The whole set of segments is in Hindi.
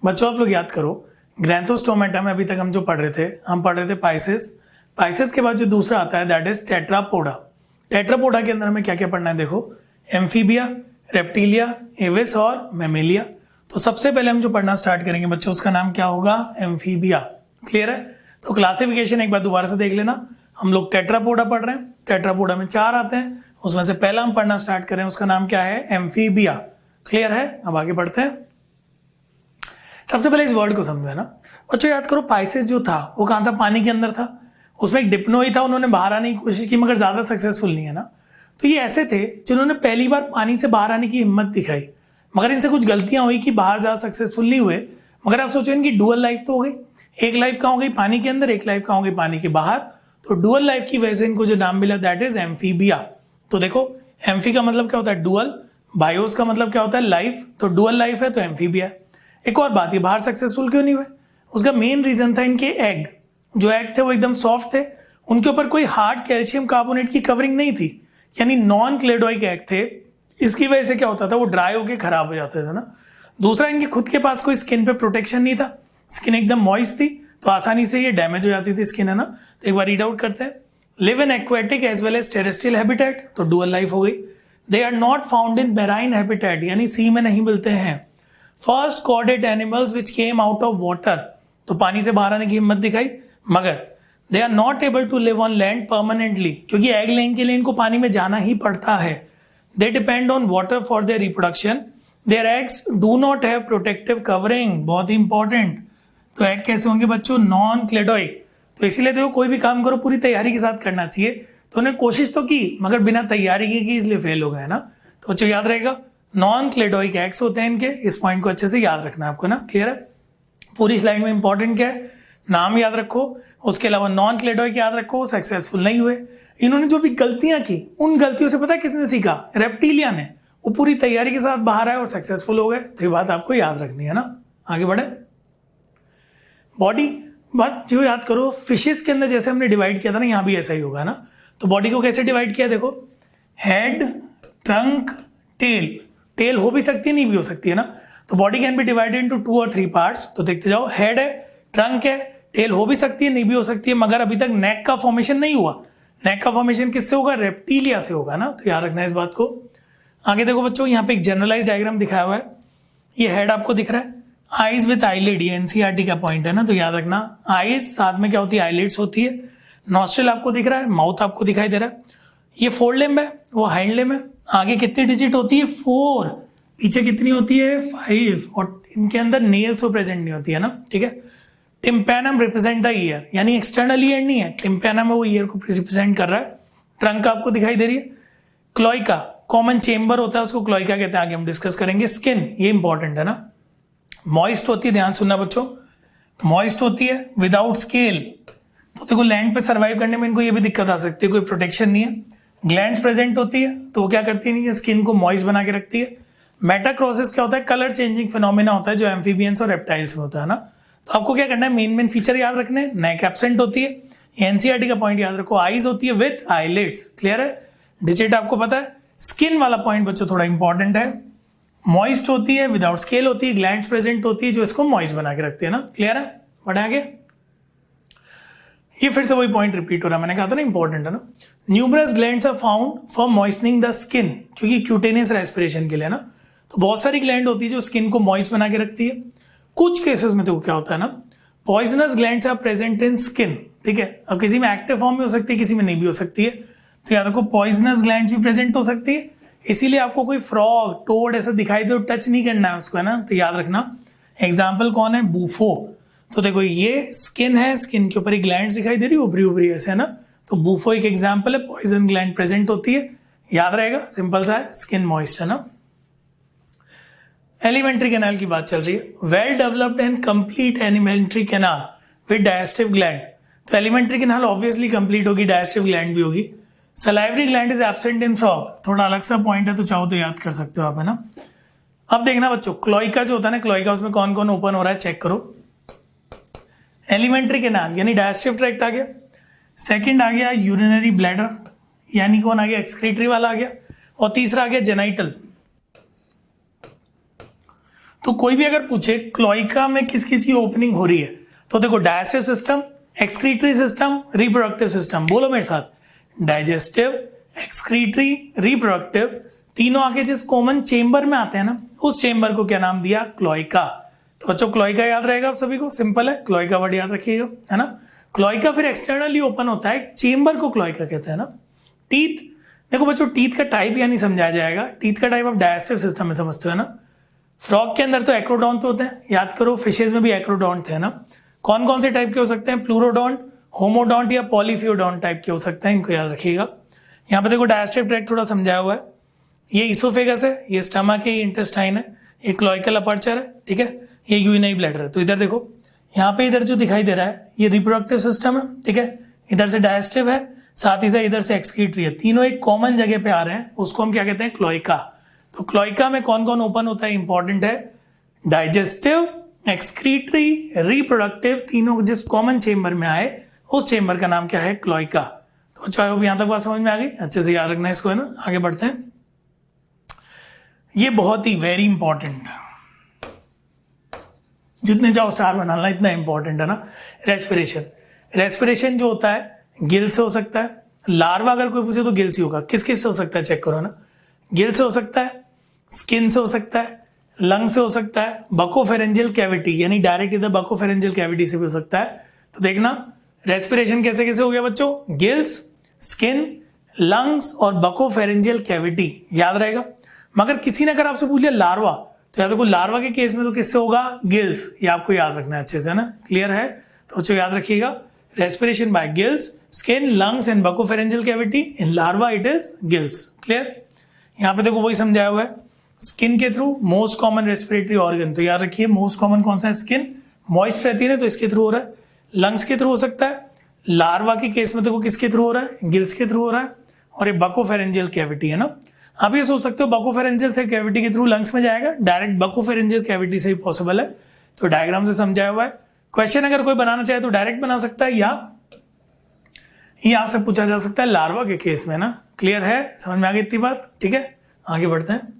बच्चों आप लोग याद करो, ग्रैंथोस्टोमेटा में अभी तक हम जो पढ़ रहे थे, हम पढ़ रहे थे पाइसेस। पाइसेस के बाद जो दूसरा आता है दैट इज टेट्रापोडा। टेट्रापोडा के अंदर हमें क्या क्या पढ़ना है देखो, एम्फीबिया, रेप्टिलिया, एविस और मैमेलिया। तो सबसे पहले हम जो पढ़ना स्टार्ट करेंगे बच्चों, उसका नाम क्या होगा, एम्फीबिया। क्लियर है? तो क्लासिफिकेशन एक बार दोबारा से देख लेना। हम लोग टेट्रापोडा पढ़ रहे हैं, टेट्रापोडा में 4 आते हैं, उसमें से पहला हम पढ़ना स्टार्ट करें, उसका नाम क्या है, एम्फीबिया। क्लियर है? अब आगे बढ़ते हैं। सबसे पहले इस वर्ड को समझो, है ना बच्चों। याद करो पाइसेस जो था वो कहाँ था, पानी के अंदर था। उसमें एक डिप्नोई था, उन्होंने बाहर आने की कोशिश की मगर ज्यादा सक्सेसफुल नहीं है ना। तो ये ऐसे थे जिन्होंने पहली बार पानी से बाहर आने की हिम्मत दिखाई, मगर इनसे कुछ गलतियां हुई कि बाहर ज्यादा सक्सेसफुल नहीं हुए। मगर आप सोचो इनकी डुअल लाइफ तो हो गई, एक लाइफ कहाँ हो गई, पानी के अंदर, एक लाइफ कहाँ हो गई, पानी के बाहर। तो डुअल लाइफ की वजह से इनको जो नाम मिला दैट इज एम्फीबिया। तो देखो एम्फी का मतलब क्या होता है, डुअल। बायोस का मतलब क्या होता है, लाइफ। तो डुअल लाइफ है तो एम्फीबिया। एक और बात, ये बाहर सक्सेसफुल क्यों नहीं हुए, उसका मेन रीजन था इनके एग। जो एग थे वो एकदम सॉफ्ट थे, उनके ऊपर कोई हार्ड कैल्शियम कार्बोनेट की कवरिंग नहीं थी, यानी नॉन क्लेडोइक एग थे। इसकी वजह से क्या होता था, वो ड्राई होकर खराब हो जाते थे ना। दूसरा, इनके खुद के पास कोई स्किन पे प्रोटेक्शन नहीं था, स्किन एकदम मॉइस्ट थी, तो आसानी से ये डैमेज हो जाती थी स्किन, है ना। तो एक बार रीड आउट करते हैं, live in aquatic as well as terrestrial habitat, तो डुअल लाइफ हो गई। They are not found in marine habitat, यानी सी में नहीं मिलते हैं। First chordate animals which came out of water, तो पानी से बाहर आने की हिम्मत दिखाई, मगर they are not able to live on land permanently, क्योंकि एग लेइंग के लिए इनको पानी में जाना ही पड़ता है। They depend on water for their reproduction, their eggs do not have protective covering, बहुत ही इंपॉर्टेंट। तो एग कैसे होंगे बच्चों, नॉन क्लेडोइक। तो इसीलिए देखो कोई भी काम करो पूरी तैयारी के साथ करना चाहिए। तो उन्हें कोशिश तो की मगर बिना तैयारी की इसलिए फेल हो गए ना। तो बच्चों याद रहेगा, नॉन क्लेडोइक एग्स होते हैं इनके, इस पॉइंट को अच्छे से याद रखना है आपको ना। क्लियर है? पूरी स्लाइड में इंपॉर्टेंट क्या है, नाम याद रखो, उसके अलावा नॉन क्लेडोइक याद रखो, सक्सेसफुल नहीं हुए। इन्होंने जो भी गलतियां की, उन गलतियों से पता है किसने सीखा, रेप्टिलिया ने। वो पूरी तैयारी के साथ बाहर आए और सक्सेसफुल हो गए। तो ये बात आपको याद रखनी है ना। आगे बढ़े। बॉडी, बात जो याद करो, फिशेस के अंदर जैसे हमने डिवाइड किया था ना, यहाँ भी ऐसा ही होगा ना। तो बॉडी को कैसे डिवाइड किया देखो, हेड, ट्रंक, टेल। टेल हो भी सकती है, नहीं भी हो सकती है ना। तो body can be divided into 2 और 3 पार्ट्स। तो देखते जाओ, हेड है, ट्रंक है, टेल हो भी सकती है, नहीं भी हो सकती है, मगर अभी तक नेक का फॉर्मेशन नहीं हुआ। नेक का फॉर्मेशन किससे होगा, रेप्टिलिया से होगा ना। तो याद रखना है इस बात को। आगे देखो बच्चों, यहाँ पे एक जनरलाइज डायग्राम दिखाया हुआ है। ये हेड आपको दिख रहा है, आईज विथ आईलिड, ये एनसीईआरटी का पॉइंट है ना। तो याद रखना, आईज साथ में क्या होती है, आईलिड्स होती है। नॉस्ट्रिल आपको दिख रहा है, माउथ आपको दिखाई दे रहा है। ये फोर लिम्ब है, वो हाइंड लिम्ब है। आगे कितनी डिजिट होती है, 4, पीछे कितनी होती है, 5, और इनके अंदर नेल्स तो प्रेजेंट नहीं होती है ना। ठीक है। टिम्पैनम रिप्रेजेंट द ईयर, यानी एक्सटर्नल ईयर नहीं है, टिम्पैनम है वो ईयर को रिप्रेजेंट कर रहा है। ट्रंक आपको दिखाई दे रही है। क्लोइका, कॉमन चेम्बर होता है, उसको क्लोइका कहते हैं, आगे हम डिस्कस करेंगे। स्किन, ये इंपॉर्टेंट है ना, मॉइस्ट होती है, ध्यान सुनना बच्चों, मॉइस्ट होती है, विदाउट स्केल। तो देखो लैंड पे सर्वाइव करने में इनको ये भी दिक्कत आ सकती है, कोई प्रोटेक्शन नहीं है। ग्लैंड्स प्रेजेंट होती है, तो वो क्या करती है, स्किन को मॉइस्ट बना के रखती है। मेटाक्रोसिस क्या होता है, कलर चेंजिंग फिनोमेना होता है, जो एम्फीबियंस और रेप्टाइल्स में होता है ना। तो आपको क्या करना है, मेन मेन फीचर याद रखने हैं। नेक एब्सेंट होती है, एनसीईआरटी का पॉइंट याद रखो। आईज होती है विथ आईलिड्स, क्लियर है। डिजिट आपको पता है। स्किन वाला पॉइंट बच्चों थोड़ा इंपॉर्टेंट है। मॉइस्ट होती है, विदाउट स्केल होती है, ग्लैंड्स प्रेजेंट होती है, जो इसको मॉइस्ट बना के रखते हैं ना। क्लियर है? बढ़े आगे। ये फिर से वही पॉइंट रिपीट हो रहा है, मैंने कहा था ना इंपॉर्टेंट है ना। Numerous glands are found for moistening the skin, क्योंकि क्यूटेनियस रेस्पिरेशन के लिए ना। तो बहुत सारी ग्लैंड होती है जो स्किन को मॉइस्ट बना के रखती है। कुछ केसेस में तो क्या होता है ना, poisonous glands are present in skin. ठीक है। अब किसी में एक्टिव फॉर्म में हो सकती है, किसी में नहीं भी हो सकती है। तो याद रखो पॉइजनस ग्लैंड्स भी प्रेजेंट हो सकती है, इसीलिए आपको कोई फ्रॉग, टोड ऐसा दिखाई दे, टच नहीं करना है उसको, है ना। तो याद रखना। एग्जाम्पल कौन है, बूफो। तो देखो ये स्किन है, स्किन के ऊपर एक ग्लैंड दिखाई दे रही है, उभरी उभरी ऐसे, है ना। तो बूफो एक एग्जाम्पल है, पॉइजन ग्लैंड प्रेजेंट होती है, याद रहेगा, सिंपल सा है, स्किन मॉइस्ट है ना। एलिमेंट्री कैनाल की बात चल रही है। Well developed and complete alimentary canal with digestive gland. तो एलिमेंट्री कैनाल ऑब्वियसली कंप्लीट होगी, डाइजेस्टिव ग्लैंड भी होगी। Salivary gland is absent in frog, थोड़ा अलग सा पॉइंट है, तो चाहो तो याद कर सकते हो आप, है ना। अब देखना बच्चों, क्लोइका जो होता है ना, क्लोइका, उसमें कौन कौन ओपन हो रहा है चेक करो। एलिमेंट्री कैनाल यानी डाइजेस्टिव ट्रैक्ट आ गया। सेकंड आ गया यूरिनरी ब्लैडर, यानी कौन आ गया, एक्सक्रीटरी वाला आ गया। और तीसरा आ गया जेनाइटल। तो कोई भी अगर पूछे क्लोइका में किस किस की ओपनिंग हो रही है, तो देखो digestive system, excretory system, reproductive system, बोलो मेरे साथ, डाइजेस्टिव, एक्सक्रीटरी, रिप्रोडक्टिव, तीनों आके जिस कॉमन चेंबर में आते हैं ना, उस चेंबर को क्या नाम दिया, क्लोइका। तो बच्चों क्लोइका याद रहेगा आप सभी को, सिंपल है, क्लोइका वर्ड याद रखिएगा, है ना। क्लोइका फिर एक्सटर्नली ओपन होता है, चेंबर को क्लोइका कहते हैं ना। टीथ, देखो बच्चों टीथ का टाइप यानी समझाया जाएगा, टीथ का टाइप आप डाइजेस्टिव सिस्टम में समझते हो ना। फ्रॉग के अंदर तो एक्रोडोंट होते हैं, याद करो, फिशेज में भी एक्रोडोंट थे ना। कौन कौन से टाइप के हो सकते हैं, प्लूरोडोंट, होमोडोंट या पॉलीफियोडोंट टाइप के हो सकते हैं, इनको याद रखिएगा। यहाँ पे देखो डाइजेस्टिव ट्रैक्ट थोड़ा समझाया हुआ है, ये इसोफेगस है, ये स्टमक है, ये इंटेस्टाइन है, ये क्लोइकल अपर्चर है, ठीक है, ये यूरिनरी ब्लैडर है। तो इधर देखो, यहाँ पे इधर जो दिखाई दे रहा है ये रिप्रोडक्टिव सिस्टम है, ठीक है, इधर से डाइजेस्टिव है, साथ ही साथ इधर से एक्सक्रीटरी है, तीनों एक कॉमन जगह पे आ रहे हैं, उसको हम क्या कहते हैं, क्लोइका। तो क्लोइका में कौन कौन ओपन होता है, इंपॉर्टेंट है, डाइजेस्टिव, एक्सक्रीटरी, रिप्रोडक्टिव, तीनों जिस कॉमन चेंबर में आए उस चेंबर का नाम क्या है, क्लोइका। तो चाहे यहां तक बात समझ में आ गई, अच्छे से याद रखना इसको, है ना। आगे बढ़ते हैं, ये बहुत ही वेरी इंपॉर्टेंट, जितने चाहो स्टार बनाना, इतना इंपॉर्टेंट है ना। रेस्पिरेशन, रेस्पिरेशन जो होता है गिल से हो सकता है, लार्वा अगर कोई पूछे तो गिल से होगा, किस किस से हो सकता है चेक करो ना, गिल से हो सकता है, स्किन से हो सकता है, लंग से हो सकता है, बकोफेरेंजियल कैविटी यानी डायरेक्ट इधर बकोफेरेंजियल कैविटी से भी हो सकता है। तो देखना रेस्पिरेशन कैसे कैसे हो गया बच्चों, गिल्स, स्किन, लंग्स और बकोफेरेंजियल कैविटी, याद रहेगा। मगर किसी ने अगर आपसे पूछ लिया लार्वा, तो याद रखो लार्वा के केस में तो किससे होगा, गिल्स, ये आपको याद रखना है अच्छे से, ना, क्लियर है। तो बच्चों याद रखिएगा, respiration bye gills, skin, lungs and buccopharyngeal cavity, in larva it is gills, clear. यहाँ पे देखो वही समझाया हुआ है, स्किन के through most common respiratory organ, तो याद रखिए मोस्ट कॉमन कौन सा है, स्किन, मॉइस्ट रहती है ना तो इसके थ्रू हो रहा है, लंग्स के थ्रू हो सकता है, लार्वा के केस में देखो किसके थ्रू हो रहा है, गिल्स के थ्रू हो रहा है, और ये बकोफेरेंजियल कैविटी है ना। आप ये सोच सकते हो बकोफेरेंजियल कैविटी के थ्रू लंग्स में जाएगा, डायरेक्ट बकोफेरेंजियल कैविटी से ही पॉसिबल है। तो डायग्राम से समझाया हुआ है, क्वेश्चन अगर कोई बनाना चाहे तो डायरेक्ट बना सकता है, या ये आपसे पूछा जा सकता है लार्वा के केस में, ना, क्लियर है, समझ में आ गई इतनी बात, ठीक है। आगे बढ़ते हैं,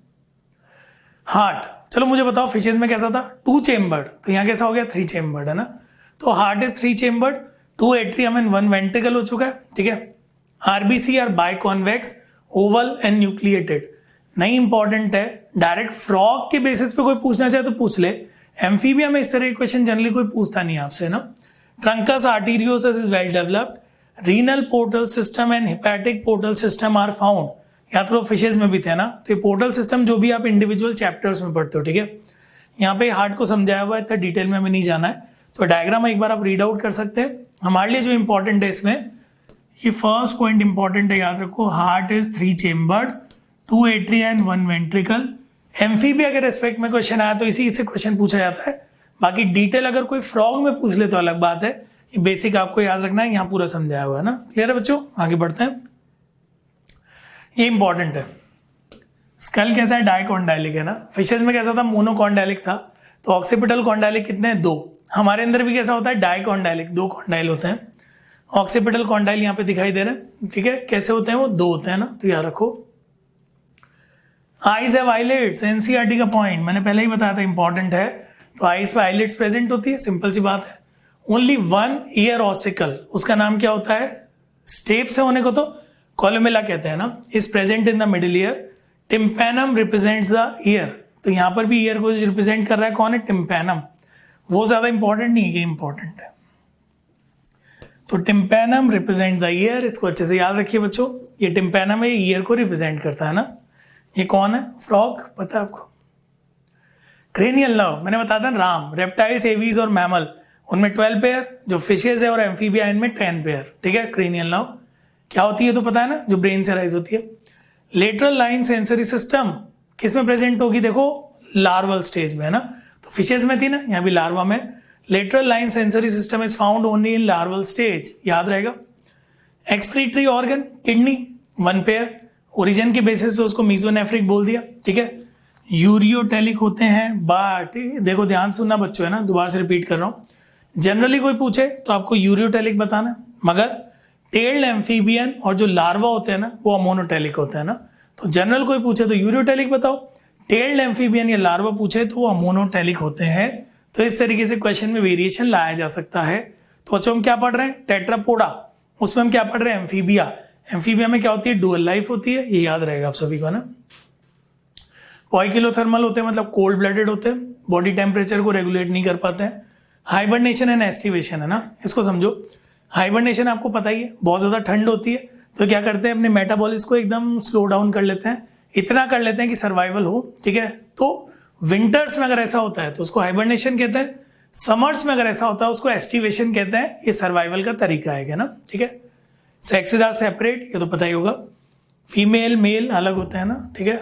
हार्ट, चलो मुझे बताओ फिशेज में कैसा था, 2 चेम्बर्ड, तो यहाँ कैसा हो गया 3 चेम्बर्ड, है ना। तो heart is 3 chambered, 2 atrium and 1 ventricle हो चुका है, ठीक है। RBC are biconvex, oval and nucleated, नहीं इंपॉर्टेंट है, डायरेक्ट फ्रॉग के बेसिस पे कोई पूछना चाहे तो पूछ ले, एम्फीबिया में इस तरह के क्वेश्चन जनरली कोई पूछता नहीं आपसे, ना। Truncus arteriosus is well developed, renal portal system and hepatic portal system are found, याद करो फिशेज में भी थे ना। तो ये पोर्टल सिस्टम जो भी आप इंडिविजुअल चैप्टर्स में पढ़ते हो, ठीक है, यहाँ पे हार्ट को समझाया हुआ है, इतना डिटेल में हमें नहीं जाना है, तो डायग्राम एक बार आप रीड आउट कर सकते हैं। हमारे लिए जो इंपॉर्टेंट है इसमें, ये फर्स्ट पॉइंट इंपॉर्टेंट है, याद रखो, heart is 3 chambered, 2 atria and 1 ventricle. Amphibia के रेस्पेक्ट में क्वेश्चन आया तो इसी से क्वेश्चन पूछा जाता है, बाकी डिटेल अगर कोई फ्रॉग में पूछ ले तो अलग बात है, ये बेसिक आपको याद रखना है, यहाँ पूरा समझाया हुआ है ना, क्लियर है बच्चों। आगे बढ़ते हैं, ये इंपॉर्टेंट है, स्कल कैसा है, डाइकॉन्डाइलिक है ना। फिशेज में कैसा था, मोनोकॉन्डाइलिक था, तो ऑक्सीपिटल कॉन्डाइलिक कितने हैं, 2। हमारे अंदर भी कैसा होता है, डाइकॉन्डाइलिक, 2 कॉन्डाइल होते हैं। ऑक्सीपिटल कॉन्डाइल यहाँ पे दिखाई दे रहे हैं, ठीक है, कैसे होते हैं वो, 2 होते हैं ना, तो याद रखो। आईज हैव आईलिड्स, एनसीईआरटी का पॉइंट मैंने पहले ही बताया था, इंपॉर्टेंट है। तो आईज पे आईलिड्स प्रेजेंट होती है, सिंपल सी बात है। ओनली 1 ईयर ऑसिकल, उसका नाम क्या होता है, स्टेप से होने को तो कोलुमेला कहते हैं ना, is present in the middle ear. Tympanum represents the year, तो यहाँ पर भी ईयर को रिप्रेजेंट कर रहा है कौन है, टिम्पैनम। वो ज्यादा इंपॉर्टेंट नहीं है, ये इंपॉर्टेंट है। तो टिम्पैनम रिप्रेजेंट द ईयर, इसको अच्छे से याद रखिए बच्चों, ये टिम्पैनम है, ईयर को रिप्रेजेंट करता है ना। ये कौन है, फ्रॉग, पता है आपको। क्रेनियल नर्व मैंने बताया था, राम, रेप्टाइल्स, एवीज और मैमल उनमें 12 पेयर, जो फिशेज है और एम्फीबिया इनमें 10 पेयर, ठीक है। क्रेनियल नर्व क्या होती है तो पता है ना, जो ब्रेन से राइज होती है। लेटरल लाइन सेंसरी सिस्टम किस में प्रेजेंट होगी, देखो लार्वल स्टेज में, है ना। तो फिशेज में थी ना, यहाँ भी लार्वा में। Lateral line sensory system is found only in larval stage, याद रहेगा। Excretory organ, kidney, 1 pair, origin के बेसिस पे उसको मीजोनेफ्रिक बोल दिया, ठीक है। यूरियोटेलिक होते हैं, बट देखो ध्यान सुनना बच्चों, है ना, दोबारा से रिपीट कर रहा हूँ, जनरली कोई पूछे तो आपको यूरियोटेलिक बताना, मगर टेल्ड एम्फीबियन और जो लार्वा होते हैं ना वो अमोनोटेलिक होते हैं ना। तो जनरल कोई पूछे तो यूरियोटेलिक बताओ, टेल्ड एम्फीबियन या लार्वा पूछे तो वो मोनोटेलिक होते हैं। तो इस तरीके से क्वेश्चन में वेरिएशन लाया जा सकता है। तो बच्चों हम क्या पढ़ रहे हैं, टेट्रापोडा, उसमें हम क्या पढ़ रहे हैं, एम्फीबिया। एम्फीबिया में क्या होती है, डुअल लाइफ होती है, ये याद रहेगा आप सभी को ना। पॉइकिलोथर्मल होते हैं, मतलब कोल्ड ब्लडेड होते हैं, बॉडी टेम्परेचर को रेगुलेट नहीं कर पाते हैं। हाइबरनेशन एंड एस्टिवेशन है ना, इसको समझो। हाइबरनेशन आपको पता ही है, बहुत ज्यादा ठंड होती है तो क्या करते हैं, अपने मेटाबॉलिज्म को एकदम स्लो डाउन कर लेते हैं, इतना कर लेते हैं कि सर्वाइवल हो, ठीक है। तो विंटर्स में अगर ऐसा होता है तो उसको हाइबरनेशन कहते हैं, समर्स में अगर ऐसा होता है उसको एस्टिवेशन कहते हैं। ये सर्वाइवल का तरीका है ना, ठीक है। सेक्सेस आर सेपरेट, ये तो पता ही होगा, फीमेल मेल अलग होते हैं ना, ठीक है।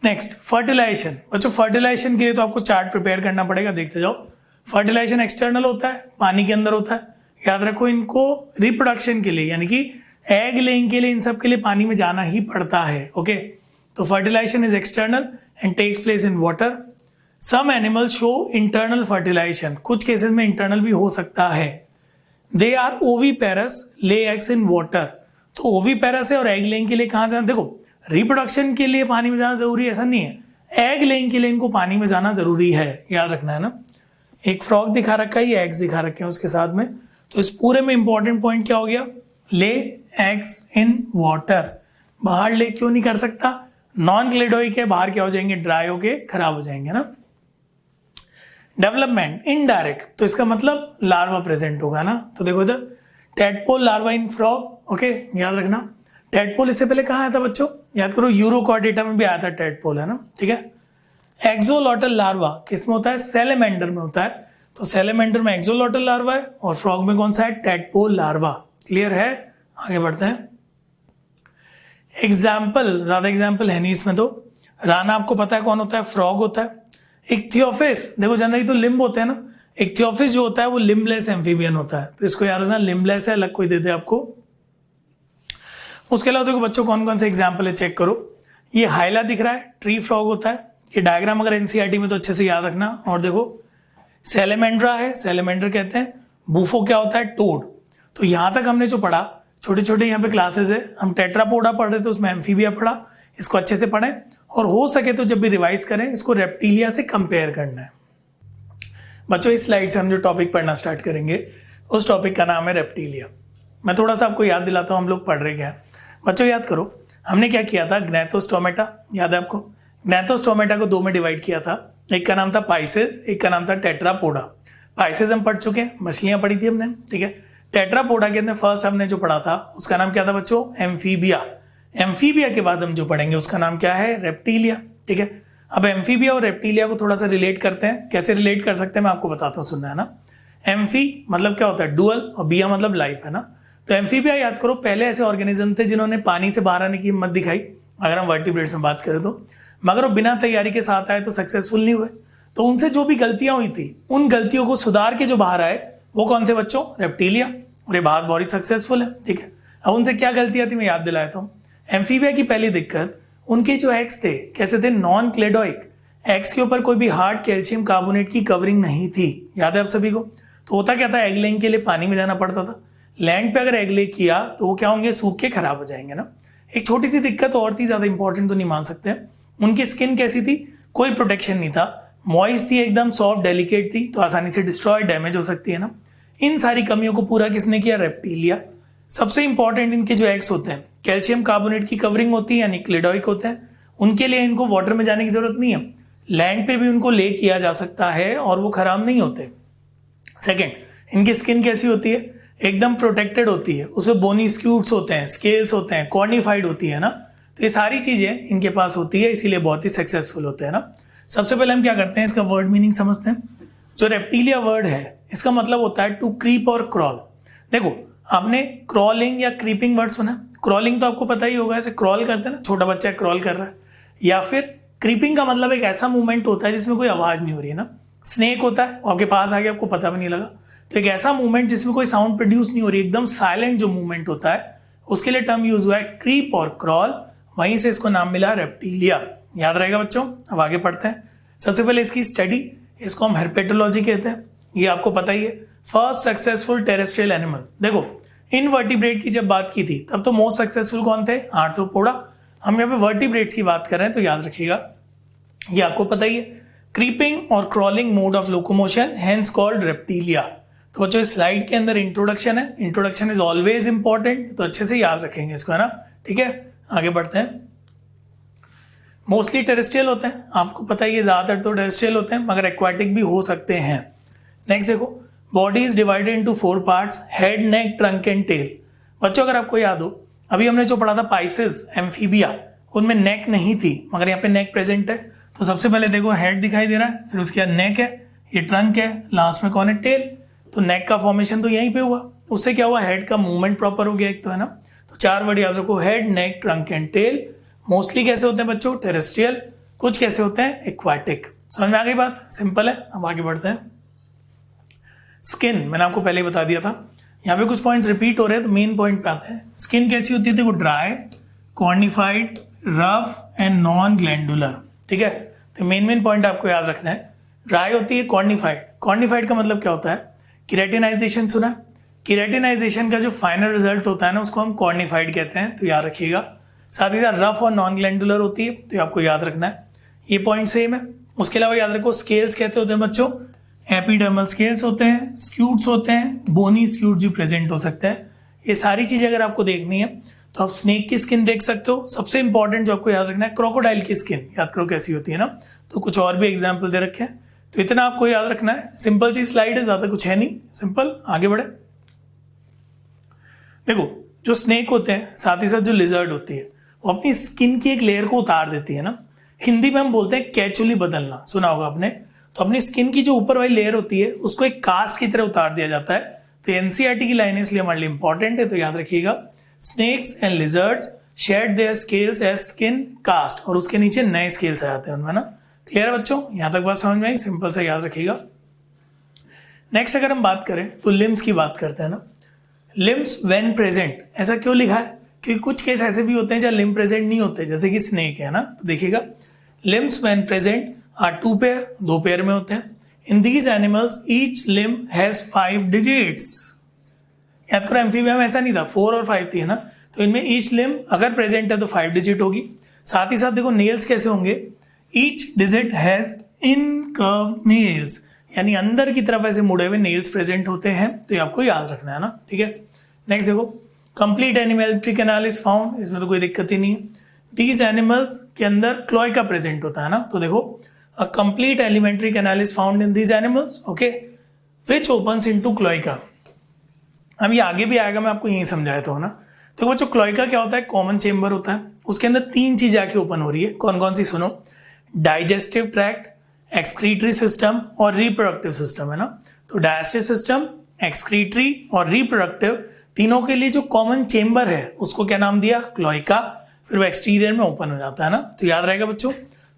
Next fertilisation. बच्चों फर्टिलाइजेशन के लिए तो आपको चार्ट प्रिपेयर करना पड़ेगा, देखते जाओ। फर्टिलाइजेशन एक्सटर्नल होता है, पानी के अंदर होता है, याद रखो। इनको रिप्रोडक्शन के लिए यानी कि एग लेइंग के लिए इन सब के लिए पानी में जाना ही पड़ता है, ओके। तो fertilization is external and takes place in water. Some animal show internal fertilization, कुछ केसेस में इंटरनल भी हो सकता है। They are oviparous, lay eggs in water. तो ओवीपेरस है और एग लेइंग के लिए कहाँ जाना, देखो रिप्रोडक्शन के लिए पानी में जाना जरूरी है ऐसा नहीं है, एग लेइंग के लिए इनको पानी में जाना जरूरी है, याद रखना है ना। एक फ्रॉग दिखा रखा है, ये एग्स दिखा रखे हैं उसके साथ में। तो इस पूरे में इंपॉर्टेंट पॉइंट क्या हो गया, ले एग्स इन वाटर। बाहर ले क्यों नहीं कर सकता, नॉन क्लेडोइक है, बाहर क्या हो जाएंगे, ड्राई होके खराब हो जाएंगे ना। डेवलपमेंट इनडायरेक्ट, तो इसका मतलब लार्वा प्रेजेंट होगा ना। तो देखो इधर टेडपोल लार्वा इन फ्रॉग, ओके याद रखना। टेडपोल इससे पहले कहाँ आया था बच्चों, याद करो, यूरोकॉर्डेटा में भी आया था टेडपोल, है ना, ठीक है। एक्सोलॉटल लार्वा किसमें होता है, सैलेमेंडर में होता है। तो सैलेमेंडर में एक्सोलॉटल लार्वा है और फ्रॉग में कौन सा है, टेडपोल लार्वा। क्लियर है, आगे बढ़ते हैं। एग्जाम्पल, ज्यादा एग्जाम्पल है नहीं इसमें। तो राना आपको पता है कौन होता है, फ्रॉग होता है। इक्थियोफिस, देखो जनरली तो लिम्ब होते हैं ना, इक्थियोफिस जो होता है वो लिम्बलेस एम्फीबियन होता है। तो इसको याद रखना, लिम्बलेस है, अलग कोई दे दे आपको। उसके अलावा देखो बच्चों कौन कौन से एग्जाम्पल है चेक करो। ये हाइला दिख रहा है, ट्री फ्रॉग होता है। ये डायग्राम अगर एनसीईआरटी में तो अच्छे से याद रखना। और देखो सैलेमेंड्रा है, सैलेमेंडर कहते हैं। बूफो क्या होता है, टोड। तो यहां तक हमने जो पढ़ा, छोटे छोटे यहाँ पे क्लासेस है, हम टेट्रापोडा पढ़ रहे थे, उसमें एम्फीबिया पढ़ा। इसको अच्छे से पढ़ें और हो सके तो जब भी रिवाइज करें इसको रेप्टिलिया से कंपेयर करना है। बच्चों इस स्लाइड से हम जो टॉपिक पढ़ना स्टार्ट करेंगे उस टॉपिक का नाम है रेप्टिलिया। मैं थोड़ा सा आपको याद दिलाता हूँ हम लोग पढ़ रहे क्या है। बच्चों याद करो हमने क्या किया था, ग्नैथोस्टोमेटा, याद है आपको। ग्नैथोस्टोमेटा को दो में डिवाइड किया था, एक का नाम था पाइसेस, एक का नाम था टेट्रापोडा। पाइसेस हम पढ़ चुके हैं, मछलियां पढ़ी थी हमने, ठीक है। टेट्रापोडा के अंदर फर्स्ट हमने जो पढ़ा था उसका नाम क्या था बच्चों, एम्फीबिया। एम्फीबिया के बाद हम जो पढ़ेंगे उसका नाम क्या है, रेप्टिलिया, ठीक है। अब एम्फीबिया और रेप्टिलिया को थोड़ा सा रिलेट करते हैं, कैसे रिलेट कर सकते हैं मैं आपको बताता हूँ, सुनना है ना। एम्फी मतलब क्या होता है, डुअल, और बिया मतलब लाइफ, है ना। तो एम्फीबिया याद करो, पहले ऐसे ऑर्गेनिज्म थे जिन्होंने पानी से बाहर आने की हिम्मत दिखाई, अगर हम वर्टिब्रेट्स में बात करें तो, मगर वो बिना तैयारी के साथ आए तो सक्सेसफुल नहीं हुए। तो उनसे जो भी गलतियां हुई थी उन गलतियों को सुधार के जो बाहर आए वो कौन थे बच्चों, रेप्टिलिया। और ये बात बहुत सक्सेसफुल है, ठीक है। अब उनसे क्या गलतियां थी मैं याद दिलाया था। एम्फीबिया की पहली दिक्कत, उनके जो एग्स थे कैसे थे, नॉन क्लेडोइक। एग्स के ऊपर कोई भी हार्ड कैल्शियम कार्बोनेट की कवरिंग नहीं थी, याद है आप सभी को। तो होता क्या था, एग लेइंग के लिए पानी में जाना पड़ता था। लैंड पे अगर एग ले किया तो वो क्या होंगे, सूख के खराब हो जाएंगे ना। एक छोटी सी दिक्कत और थी, ज्यादा इंपॉर्टेंट तो नहीं मान सकते, उनकी स्किन कैसी थी, कोई प्रोटेक्शन नहीं था, मॉइस्ट थी, एकदम सॉफ्ट डेलिकेट थी, तो आसानी से डिस्ट्रॉय डैमेज हो सकती है ना। इन सारी कमियों को पूरा किसने किया, रेप्टिलिया। सबसे इंपॉर्टेंट इनके जो एग्स होते हैं कैल्शियम कार्बोनेट की कवरिंग होती है, यानी क्लेडोइक होते हैं। उनके लिए इनको वाटर में जाने की जरूरत नहीं है, लैंड पे भी उनको ले किया जा सकता है और वो खराब नहीं होते। सेकेंड, इनकी स्किन कैसी होती है, एकदम प्रोटेक्टेड होती है, उसमें बोनी स्क्यूट्स होते हैं, स्केल्स होते हैं, कॉर्निफाइड होती है ना। तो ये सारी चीजें इनके पास होती है, इसीलिए बहुत ही सक्सेसफुल होते हैं ना। सबसे पहले हम क्या करते हैं, इसका वर्ड मीनिंग समझते हैं। जो रेप्टिलिया वर्ड है इसका मतलब होता है टू क्रीप और क्रॉल। देखो आपने क्रॉलिंग या क्रीपिंग वर्ड सुना, क्रॉलिंग तो आपको पता ही होगा, ऐसे क्रॉल करते हैं ना, छोटा बच्चा क्रॉल कर रहा है। या फिर क्रीपिंग का मतलब एक ऐसा मूवमेंट होता है जिसमें कोई आवाज नहीं हो रही है ना। स्नेक होता है, आपके पास आ गया आपको पता भी नहीं लगा, तो एक ऐसा मूवमेंट जिसमें कोई साउंड प्रोड्यूस नहीं हो रही, एकदम साइलेंट जो मूवमेंट होता है, उसके लिए टर्म यूज हुआ है क्रीप और क्रॉल, वहीं से इसको नाम मिला रेप्टिलिया। याद रहेगा बच्चों। अब आगे पढ़ते हैं। सबसे पहले इसकी स्टडी, इसको हम हेर्पेटोलॉजी कहते हैं, ये आपको पता ही है। फर्स्ट सक्सेसफुल टेरेस्ट्रियल एनिमल, देखो इनवर्टिब्रेट की जब बात की थी तब तो मोस्ट सक्सेसफुल कौन थे, आर्थ्रोपोडा। हम यहाँ पे वर्टिब्रेट्स की बात कर रहे हैं, तो याद रखिएगा ये आपको पता ही है, क्रीपिंग और crawling mode of locomotion hence called reptilia. तो बच्चों इस स्लाइड के अंदर इंट्रोडक्शन है, इंट्रोडक्शन इज ऑलवेज इंपॉर्टेंट, तो अच्छे से याद रखेंगे इसको, है ना। ठीक है, आगे बढ़ते हैं। मोस्टली टेरेस्ट्रियल होते हैं, आपको पता ही है ज्यादातर तो टेरेस्ट्रियल होते हैं, मगर एक्वाटिक भी हो सकते हैं। नेक्स्ट देखो, body is divided into 4 parts, head, neck, trunk and tail. बच्चों अगर आपको याद हो, अभी हमने जो पढ़ा था पाइसेस, एम्फीबिया, उनमें नेक नहीं थी, मगर यहाँ पे नेक प्रेजेंट है। तो सबसे पहले देखो हेड दिखाई दे रहा है, फिर उसके बाद नेक है, ये ट्रंक है, लास्ट में कौन है, टेल। तो नेक का फॉर्मेशन तो यहीं पे हुआ, उससे क्या हुआ, हेड का मूवमेंट प्रॉपर हो गया एक, तो है ना। तो 4 वर्ड याद रखो, head, neck, trunk and tail. Mostly कैसे होते हैं बच्चों, टेरेस्ट्रियल, कुछ कैसे होते हैं, एक्वाटिक। समझ में आ गई बात, सिंपल है। अब आगे बढ़ते हैं। स्किन मैंने आपको पहले ही बता दिया था, यहाँ पे कुछ पॉइंट्स रिपीट हो रहे हैं, तो मेन पॉइंट पे आते हैं। स्किन कैसी होती है, देखो dry, cornified, rough and non glandular. ठीक है, तो मेन पॉइंट आपको याद रखना है। ड्राई होती है, कॉर्निफाइड, कॉर्निफाइड का मतलब क्या होता है, केराटिनाइजेशन सुना, केराटिनाइजेशन का जो फाइनल रिजल्ट होता है ना, उसको हम कॉर्निफाइड कहते हैं, तो याद रखिएगा। साथ ही साथ रफ और नॉन ग्लैंडुलर होती है, तो आपको याद रखना है, ये पॉइंट सेम है। उसके अलावा याद रखो, स्केल्स कहते होते हैं बच्चों, एपिडर्मल स्केल्स होते हैं, स्क्यूट्स होते हैं, बोनी स्क्यूट भी प्रेजेंट हो सकते हैं। ये सारी चीजें अगर आपको देखनी है तो आप स्नेक की स्किन देख सकते हो। सबसे इंपॉर्टेंट जो आपको याद रखना है, क्रोकोडाइल की स्किन याद करो कैसी होती है ना। तो कुछ और भी एग्जाम्पल दे रखे हैं, तो इतना आपको याद रखना है। सिंपल सी स्लाइड है, ज्यादा कुछ है नहीं, सिंपल। आगे बढ़े। देखो जो स्नेक होते हैं, साथ ही साथ जो लिजर्ड होती है, वो अपनी स्किन की एक लेयर को उतार देती है ना। हिंदी में हम बोलते हैं कैचुअली बदलना, सुना होगा आपने। तो अपनी स्किन की जो ऊपर वाली लेयर होती है, उसको एक कास्ट की तरह उतार दिया जाता है। तो एनसीईआरटी की लाइन इसलिए हमारे लिए इंपॉर्टेंट है, तो याद रखिएगा, snakes and lizards shed their scales as skin cast, और उसके नीचे नए स्केल्स आ जाते हैं उनमें ना। क्लियर है बच्चों, यहां तक बात समझ में आई, सिंपल से याद रखिएगा। नेक्स्ट अगर हम बात करें तो लिम्स की बात करते हैं ना। लिम्स व्हेन प्रेजेंट, ऐसा क्यों लिखा है, क्योंकि कुछ केस ऐसे भी होते हैं जहां लिम्ब प्रेजेंट नहीं होते, जैसे कि स्नेक है ना। तो देखिएगा, limbs when present are 2 pair, 2 pair में होते हैं। In these animals each limb has 5 digits. याद करो एम्फीबिया में ऐसा नहीं था, 4 और 5 थी, है ना। तो इनमें ईच लिम्ब अगर प्रेजेंट है तो 5 डिजिट होगी। साथ ही साथ देखो नेल्स कैसे होंगे, ईच डिजिट हैज इनकर्व्ड नेल्स, यानी अंदर की तरफ ऐसे मुड़े हुए नेल्स प्रेजेंट होते हैं, तो ये आपको याद रखना है ना। ठीक है, नेक्स्ट देखो, कंप्लीट एनिमेट्री कैनाल इज फाउंड, इसमें तो कोई दिक्कत ही नहीं है। दीज एनिमल्स के अंदर क्लोइका प्रेजेंट होता है ना। तो देखो, a complete alimentary canal is found in these animals, okay, which opens into cloaca. अब ये आगे भी आएगा, मैं आपको यही समझाया था ना। तो बच्चों क्लोइका क्या होता है, कॉमन चेम्बर होता है, उसके अंदर 3 चीजें आके ओपन हो रही है। कौन कौन सी, सुनो, डाइजेस्टिव ट्रैक्ट, एक्सक्रीटरी सिस्टम और रिप्रोडक्टिव सिस्टम, है ना। तो डाइजेस्टिव सिस्टम, एक्सक्रीटरी और रिप्रोडक्टिव, तीनों के लिए जो कॉमन चेम्बर है उसको क्या नाम दिया, क्लोइका। फिर वो एक्सटीरियर में ओपन हो जाता है ना। तो याद रहेगा बच्चों।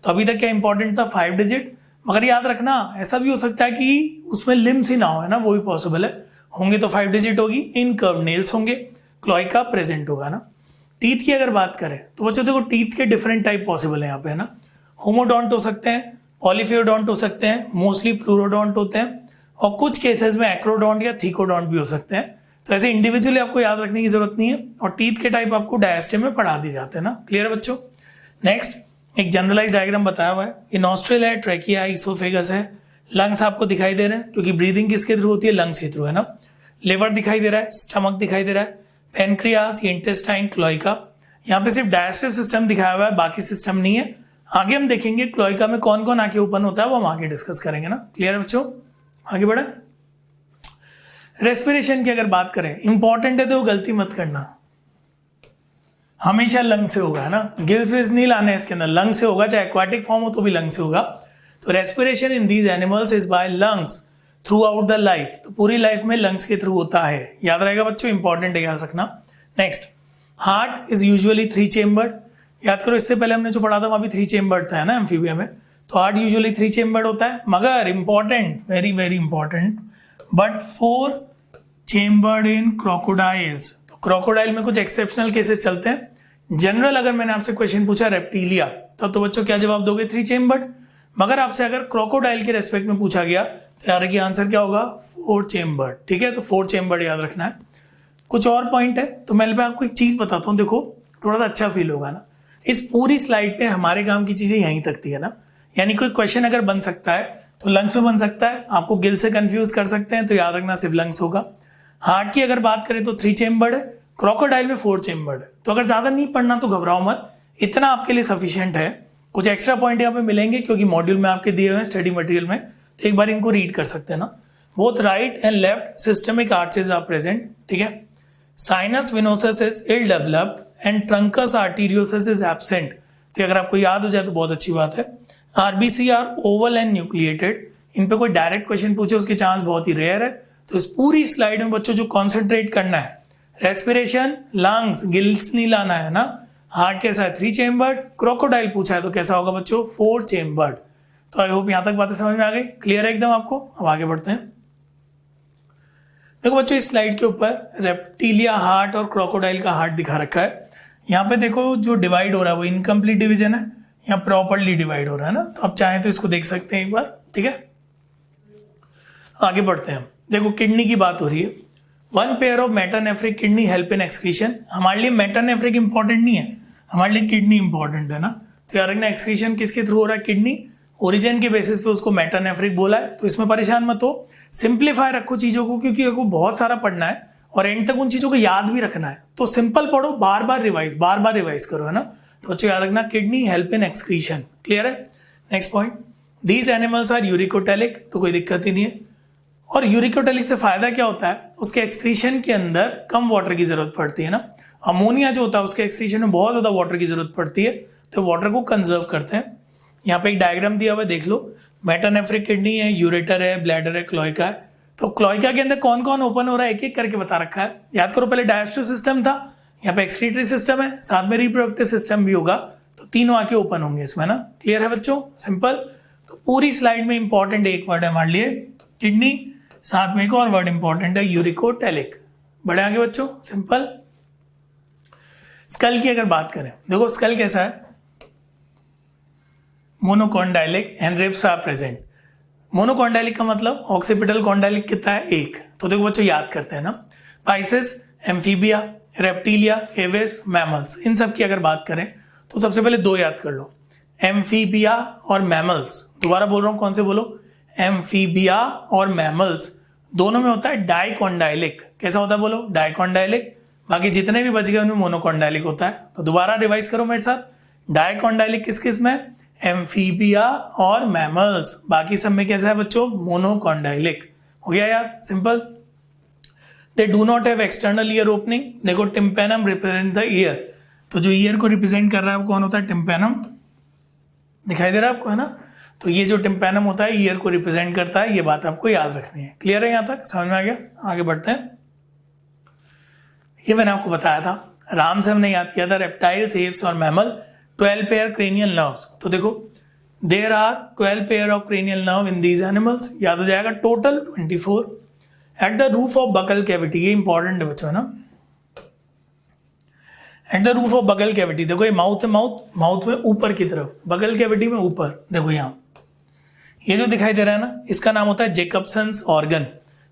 तो अभी तक क्या इंपॉर्टेंट था, 5 डिजिट, मगर याद रखना ऐसा भी हो सकता है कि उसमें लिम्स ही ना हो, है ना, वो भी पॉसिबल है। होंगे तो 5 डिजिट होगी, इनकर्व्ड नेल्स होंगे, क्लोइका प्रेजेंट होगा ना। टीथ की अगर बात करें तो बच्चों देखो, टीथ के डिफरेंट टाइप पॉसिबल है यहाँ पे, है ना। होमोडोंट हो सकते हैं, पॉलीफियोडोंट हो सकते हैं, मोस्टली प्लूरोडोंट होते हैं, और कुछ केसेस में एक्रोडोंट या थीकोडोंट भी हो सकते हैं। तो ऐसे इंडिविजुअली आपको याद रखने की जरूरत नहीं है, और टीथ के टाइप आपको डायस्टेम में पढ़ा दिए जाते हैं ना। क्लियर है बच्चों। नेक्स्ट एक जनरलाइज डायग्राम बताया हुआ है, ये नॉस्ट्रिल है, ट्रैकिया है, इसोफेगस है, लंग्स आपको दिखाई दे रहे हैं क्योंकि ब्रीदिंग किसके थ्रू होती है, लंग्स के थ्रू, है ना। लिवर दिखाई दे रहा है, स्टमक दिखाई दे रहा है, पेनक्रियास, ये इंटेस्टाइन, क्लोइका। यहाँ पे सिर्फ डाइजेस्टिव सिस्टम दिखाया हुआ है, बाकी सिस्टम नहीं है। आगे हम देखेंगे क्लोइका में कौन कौन आके ओपन होता है, वो हम आगे डिस्कस करेंगे ना। क्लियर है बच्चों, आगे बढ़े। रेस्पिरेशन की अगर बात करें, इंपॉर्टेंट है तो गलती मत करना, हमेशा लंग से होगा, है ना। गिल्स विल्स नहीं लाने इसके अंदर, लंग से होगा, चाहे एक्वाटिक फॉर्म हो तो भी लंग से होगा। तो respiration in these animals is by lungs through out the life, तो पूरी लाइफ में लंग्स के थ्रू होता है। याद रहेगा बच्चों, इंपॉर्टेंट है, याद रखना। Next, heart is usually 3 chambered. याद करो, इससे पहले हमने जो पढ़ा था वहां भी 3 चेम्बर्ड था, है ना, एम्फीबिया में। तो हार्ट यूजुअली 3 चेम्बर्ड होता है, मगर important, very very important, but 4 chambered in crocodiles. तो क्रोकोडाइल में कुछ एक्सेप्शनल केसेस चलते हैं। जनरल अगर मैंने आपसे क्वेश्चन पूछा रेप्टिलिया, तब तो बच्चों क्या जवाब दोगे, 3 चेम्बर्ड। मगर आपसे अगर क्रोकोडाइल के रेस्पेक्ट में पूछा गया तो यार की आंसर क्या होगा, 4 चेम्बर्ड। ठीक है, तो 4 चेम्बर्ड याद रखना है। कुछ और पॉइंट है, तो मैं आपको एक चीज बताता हूँ, देखो थोड़ा सा अच्छा फील होगा ना। इस पूरी स्लाइड पे हमारे काम की चीजें यहीं तक थी, है ना। यानी कोई क्वेश्चन अगर बन सकता है तो लंग्स में बन सकता है, आपको गिल से कंफ्यूज कर सकते हैं तो याद रखना सिर्फ लंग्स होगा। हार्ट की अगर बात करें तो 3 चेम्बर्ड है, क्रोकोडाइल में 4 चेम्बर्ड है। तो अगर ज्यादा नहीं पढ़ना तो घबराओ मत, इतना आपके लिए सफिशिएंट है। कुछ एक्स्ट्रा पॉइंट यहाँ पे मिलेंगे क्योंकि मॉड्यूल में आपके दिए हुए हैं स्टडी मटेरियल में, तो एक बार इनको रीड कर सकते हैं ना। Both right and left systemic arches are present, ठीक है। Sinus venosus is ill developed and truncus arteriosus is absent. तो अगर आपको याद हो जाए तो बहुत अच्छी बात है। RBC are oval and nucleated. इन पे कोई डायरेक्ट क्वेश्चन पूछे उसके चांस बहुत ही रेयर है। तो इस पूरी स्लाइड में बच्चों जो कॉन्सेंट्रेट करना है, रेस्पिरेशन, लंग्स, गिल्स नहीं लाना है ना। हार्ट कैसा है? 3 चेम्बर्ड। क्रोकोडाइल पूछा है तो कैसा होगा बच्चों? 4 चेम्बर्ड। तो आई होप यहां तक बातें समझ में आ गई, क्लियर है एकदम आपको। अब आगे बढ़ते हैं। देखो बच्चों इस स्लाइड के ऊपर रेप्टिलिया हार्ट और क्रोकोडाइल का हार्ट दिखा रखा है। यहाँ पे देखो जो डिवाइड हो रहा है वो इनकम्प्लीट डिवीजन है या प्रॉपरली डिवाइड हो रहा है ना। तो आप चाहें तो इसको देख सकते हैं एक बार, ठीक है। आगे बढ़ते हैं। देखो किडनी की बात हो रही है। 1 pair of metanephric kidney help in excretion. हमारे लिए मेटानेफ्रिक इंपॉर्टेंट नहीं है, हमारे लिए किडनी इंपॉर्टेंट है ना। तो यार रखना एक्सक्रीशन किसके थ्रू हो रहा है? किडनी। ओरिजिन के बेसिस पे उसको मेटानेफ्रिक बोला है, तो इसमें परेशान मत हो। सिंप्लीफाई रखो चीजों को क्योंकि आपको बहुत सारा पढ़ना है और एंड तक उन चीजों को याद भी रखना है। तो सिंपल पढ़ो, बार बार रिवाइज करो, है ना। तो बच्चों याद रखना kidney help in excretion, clear है। Next point, these animals are uricotelic. तो कोई दिक्कत ही नहीं है। और यूरिकोटेलिक से फायदा क्या होता है? उसके एक्सक्रीशन के अंदर कम वाटर की जरूरत पड़ती है ना। अमोनिया जो होता है उसके एक्सक्रीशन में बहुत ज्यादा वाटर की जरूरत पड़ती है, तो वाटर को कंजर्व करते हैं। यहाँ पे एक डायग्राम दिया हुआ है, देख लो। मेटानेफ्रिक किडनी है, यूरेटर है, ब्लैडर है, क्लोइका है। तो क्लोइका के अंदर कौन कौन ओपन हो रहा है एक एक करके बता रखा है। याद करो, पहले डायजेस्टिव सिस्टम था, यहाँ पे एक्सक्रीटरी सिस्टम है, साथ में रिप्रोडक्टिव सिस्टम भी होगा। तो तीनों आके ओपन होंगे इसमें ना। क्लियर है बच्चों? सिंपल। तो पूरी स्लाइड में इंपॉर्टेंट एक वर्ड है हमारे लिए किडनी, साथ में एक और वर्ड इंपॉर्टेंट है यूरिकोटेलिक। बढ़े आगे बच्चों, सिंपल। स्कल की अगर बात करें, देखो स्कल कैसा है? Monocondylic and ribs are present. Monocondylic का मतलब ऑक्सीपिटल कॉन्डाइलिक कितना है? 1। तो देखो बच्चों याद करते हैं ना। Pisces, Amphibia, Reptilia, Aves, mammals, इन सब की अगर बात करें तो सबसे पहले 2 याद कर लो, एम्फीबिया और मैमल्स। दोबारा बोल रहा हूं, कौन से बोलो? एम्फीबिया और मैमल्स दोनों में होता है डाइकॉन्डाइलिक। कैसा होता है बोलो? डाइकॉन्डाइलिक। बाकी जितने भी बच गए उनमें मोनोकॉन्डाइलिक होता है। तो दोबारा रिवाइज करो मेरे साथ। डाइकॉन्डाइलिक किस किस में? एम्फीबिया और मैमल्स। बाकी सब में कैसा है बच्चों? मोनोकॉन्डाइलिक। हो गया यार, simple. They do not have external ear opening. देखो टिम्पेनम रिप्रेजेंट द ईयर, तो जो ईयर को रिप्रेजेंट कर रहा है वो कौन होता है? टिम्पेनम। दिखाई दे रहा है आपको, है ना। तो ये जो टिम्पेनम होता है ईयर को रिप्रेजेंट करता है, ये बात आपको याद रखनी है। क्लियर है? यहां तक समझ में आ गया? आगे बढ़ते हैं। ये मैंने आपको बताया था, आराम से हमने याद किया था। रेप्टाइल्स, एव्स और मैमल, 12 पेयर क्रेनियल नर्व्स। तो देखो there are 12 pair of cranial nerve in these animals. याद हो जाएगा, total 24। At the roof of buccal cavity, ये इंपॉर्टेंट है बच्चों, है ना। At the roof of buccal cavity, देखो ये माउथ है, माउथ में ऊपर की तरफ, बकल कैविटी में ऊपर। देखो यहाँ ये जो दिखाई दे रहा है ना, इसका नाम होता है जेकब्सन्स ऑर्गन।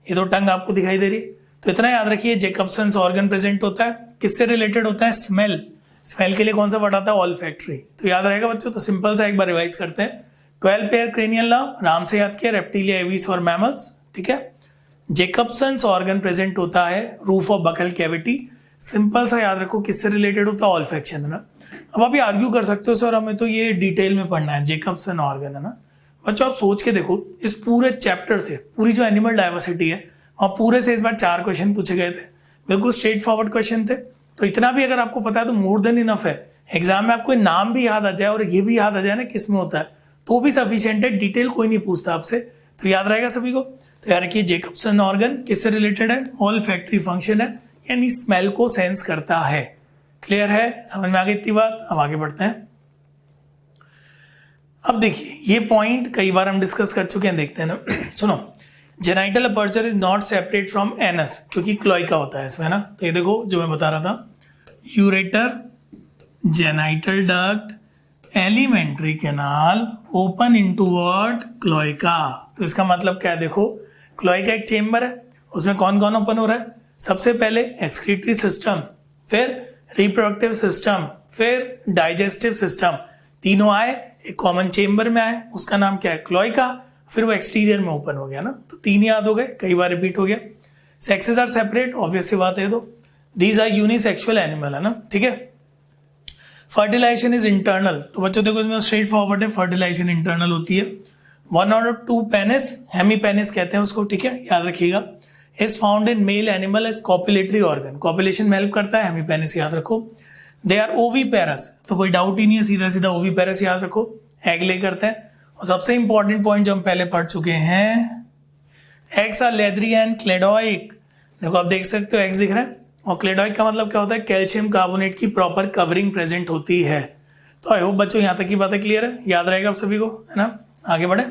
ये तो टंग आपको दिखाई दे रही है। तो इतना याद रखिए, जेकब्सन्स ऑर्गन प्रेजेंट होता है, किससे रिलेटेड होता है? स्मेल। स्मेल के लिए कौन सा वर्ड आता है? ऑल्फैक्टरी। तो याद रहेगा बच्चों। तो सिंपल सा एक बार रिवाइज करते हैं। 12 पेयर क्रेनियल नर्व, आराम से याद किया, रेप्टिलिया, एविस और मैमल्स, ठीक है। जेकब्सन्स ऑर्गन प्रेजेंट होता है roof of buccal cavity. Simple सा याद रखो, किससे रिलेटेड होता है? ऑल्फैक्शन, है ना। अब आप ये आर्ग्यू कर सकते हो सर हमें तो ये डिटेल में पढ़ना है, जेकब्सन ऑर्गन, है ना। बच्चों आप सोच के देखो, इस पूरे चैप्टर से, पूरी जो एनिमल डाइवर्सिटी है और पूरे से इस बार 4 क्वेश्चन पूछे गए थे, बिल्कुल स्ट्रेट फॉरवर्ड क्वेश्चन थे। तो इतना भी अगर आपको पता है तो मोर देन इनफ है। एग्जाम में आपको नाम भी याद आ जाए और ये भी याद आ जाए ना किस में होता है, तो भी सफिशिएंट है। डिटेल कोई नहीं पूछता आपसे, तो याद रहेगा सभी को। तो यार कि जेकब्सन ऑर्गन किससे रिलेटेड है? ऑल्फैक्टरी फंक्शन है, यानी स्मेल को सेंस करता है। क्लियर है? समझ में आ गई इतनी बात? अब आगे बढ़ते हैं। अब देखिए ये पॉइंट कई बार हम डिस्कस कर चुके हैं, देखते हैं ना। सुनो, genital aperture is not separate from anus, क्योंकि क्लोइका होता है इसमें ना। तो ये देखो जो मैं बता रहा था, ureter, genital duct, alimentary canal, open into what? Cloaca. तो इसका मतलब क्या है? देखो क्लोइका एक चेम्बर है, उसमें कौन कौन ओपन हो रहा है? सबसे पहले एक्सक्रीटरी सिस्टम, फिर रिप्रोडक्टिव सिस्टम, फिर डाइजेस्टिव सिस्टम, तीनों आए एक कॉमन चेम्बर में आए, उसका नाम क्या है, क्लोइका, फिर वो एक्सटीरियर में ओपन हो गया ना, तो 3 याद हो गए, कई बार रिपीट हो गया। सेक्सेस आर सेपरेट, ऑब्वियस सी बात है, तो दीज आर यूनिसेक्सुअल एनिमल है ना, ठीक है। फर्टिलाइजेशन इज इंटरनल, तो बच्चों देखो इसमें स्ट्रेट फॉरवर्ड है, फर्टिलाइजेशन इंटरनल होती है। 1 और 2 पेनिस, हेमी पेनिस कहते हैं उसको, ठीक है, याद रखिएगा। Is found in male animal as copulatory organ, copulation में हेल्प करता है, हेमी पेनिस याद रखो। दे आर ओवीपेरस, तो कोई डाउट ही नहीं है, सीधा सीधा ओवीपेरस याद रखो, एग ले करते हैं। और सबसे इंपॉर्टेंट पॉइंट जो हम पहले पढ़ चुके हैं, एग्स आर लेदरी एंड क्लेडोइक, देखो आप देख सकते हो एग्स दिख रहा है, और क्लेडोइक का मतलब क्या होता है, कैल्शियम कार्बोनेट की प्रॉपर कवरिंग प्रेजेंट होती है। तो आई होप बच्चों यहाँ तक की बातें क्लियर है, याद रहेगा आप सभी को, है ना। आगे बढ़े,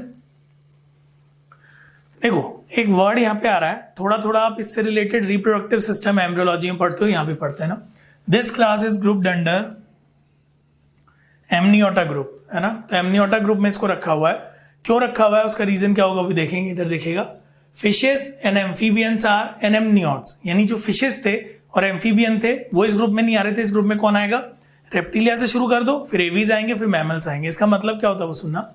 देखो एक वर्ड यहाँ पे आ रहा है, थोड़ा थोड़ा आप इससे रिलेटेड रिप्रोडक्टिव सिस्टम एम्ब्रियोलॉजी में पढ़ते हो, यहाँ भी पढ़ते हैं ना। This class is grouped under Amniota group, है ना, तो एमनियोटा ग्रुप में इसको रखा हुआ है। क्यों रखा हुआ है, उसका रीजन क्या होगा अभी देखेंगे, इधर देखिएगा। फिशेस एंड एम्फीबियंस आर एनेमनियोट्स, यानी जो फिशेस थे और एम्फीबियन थे वो इस ग्रुप में नहीं आ रहे थे, इस ग्रुप में कौन आएगा, रेप्टिलिया से शुरू कर दो, फिर एवीज आएंगे, फिर मैमल्स आएंगे। इसका मतलब क्या होता है वो सुनना,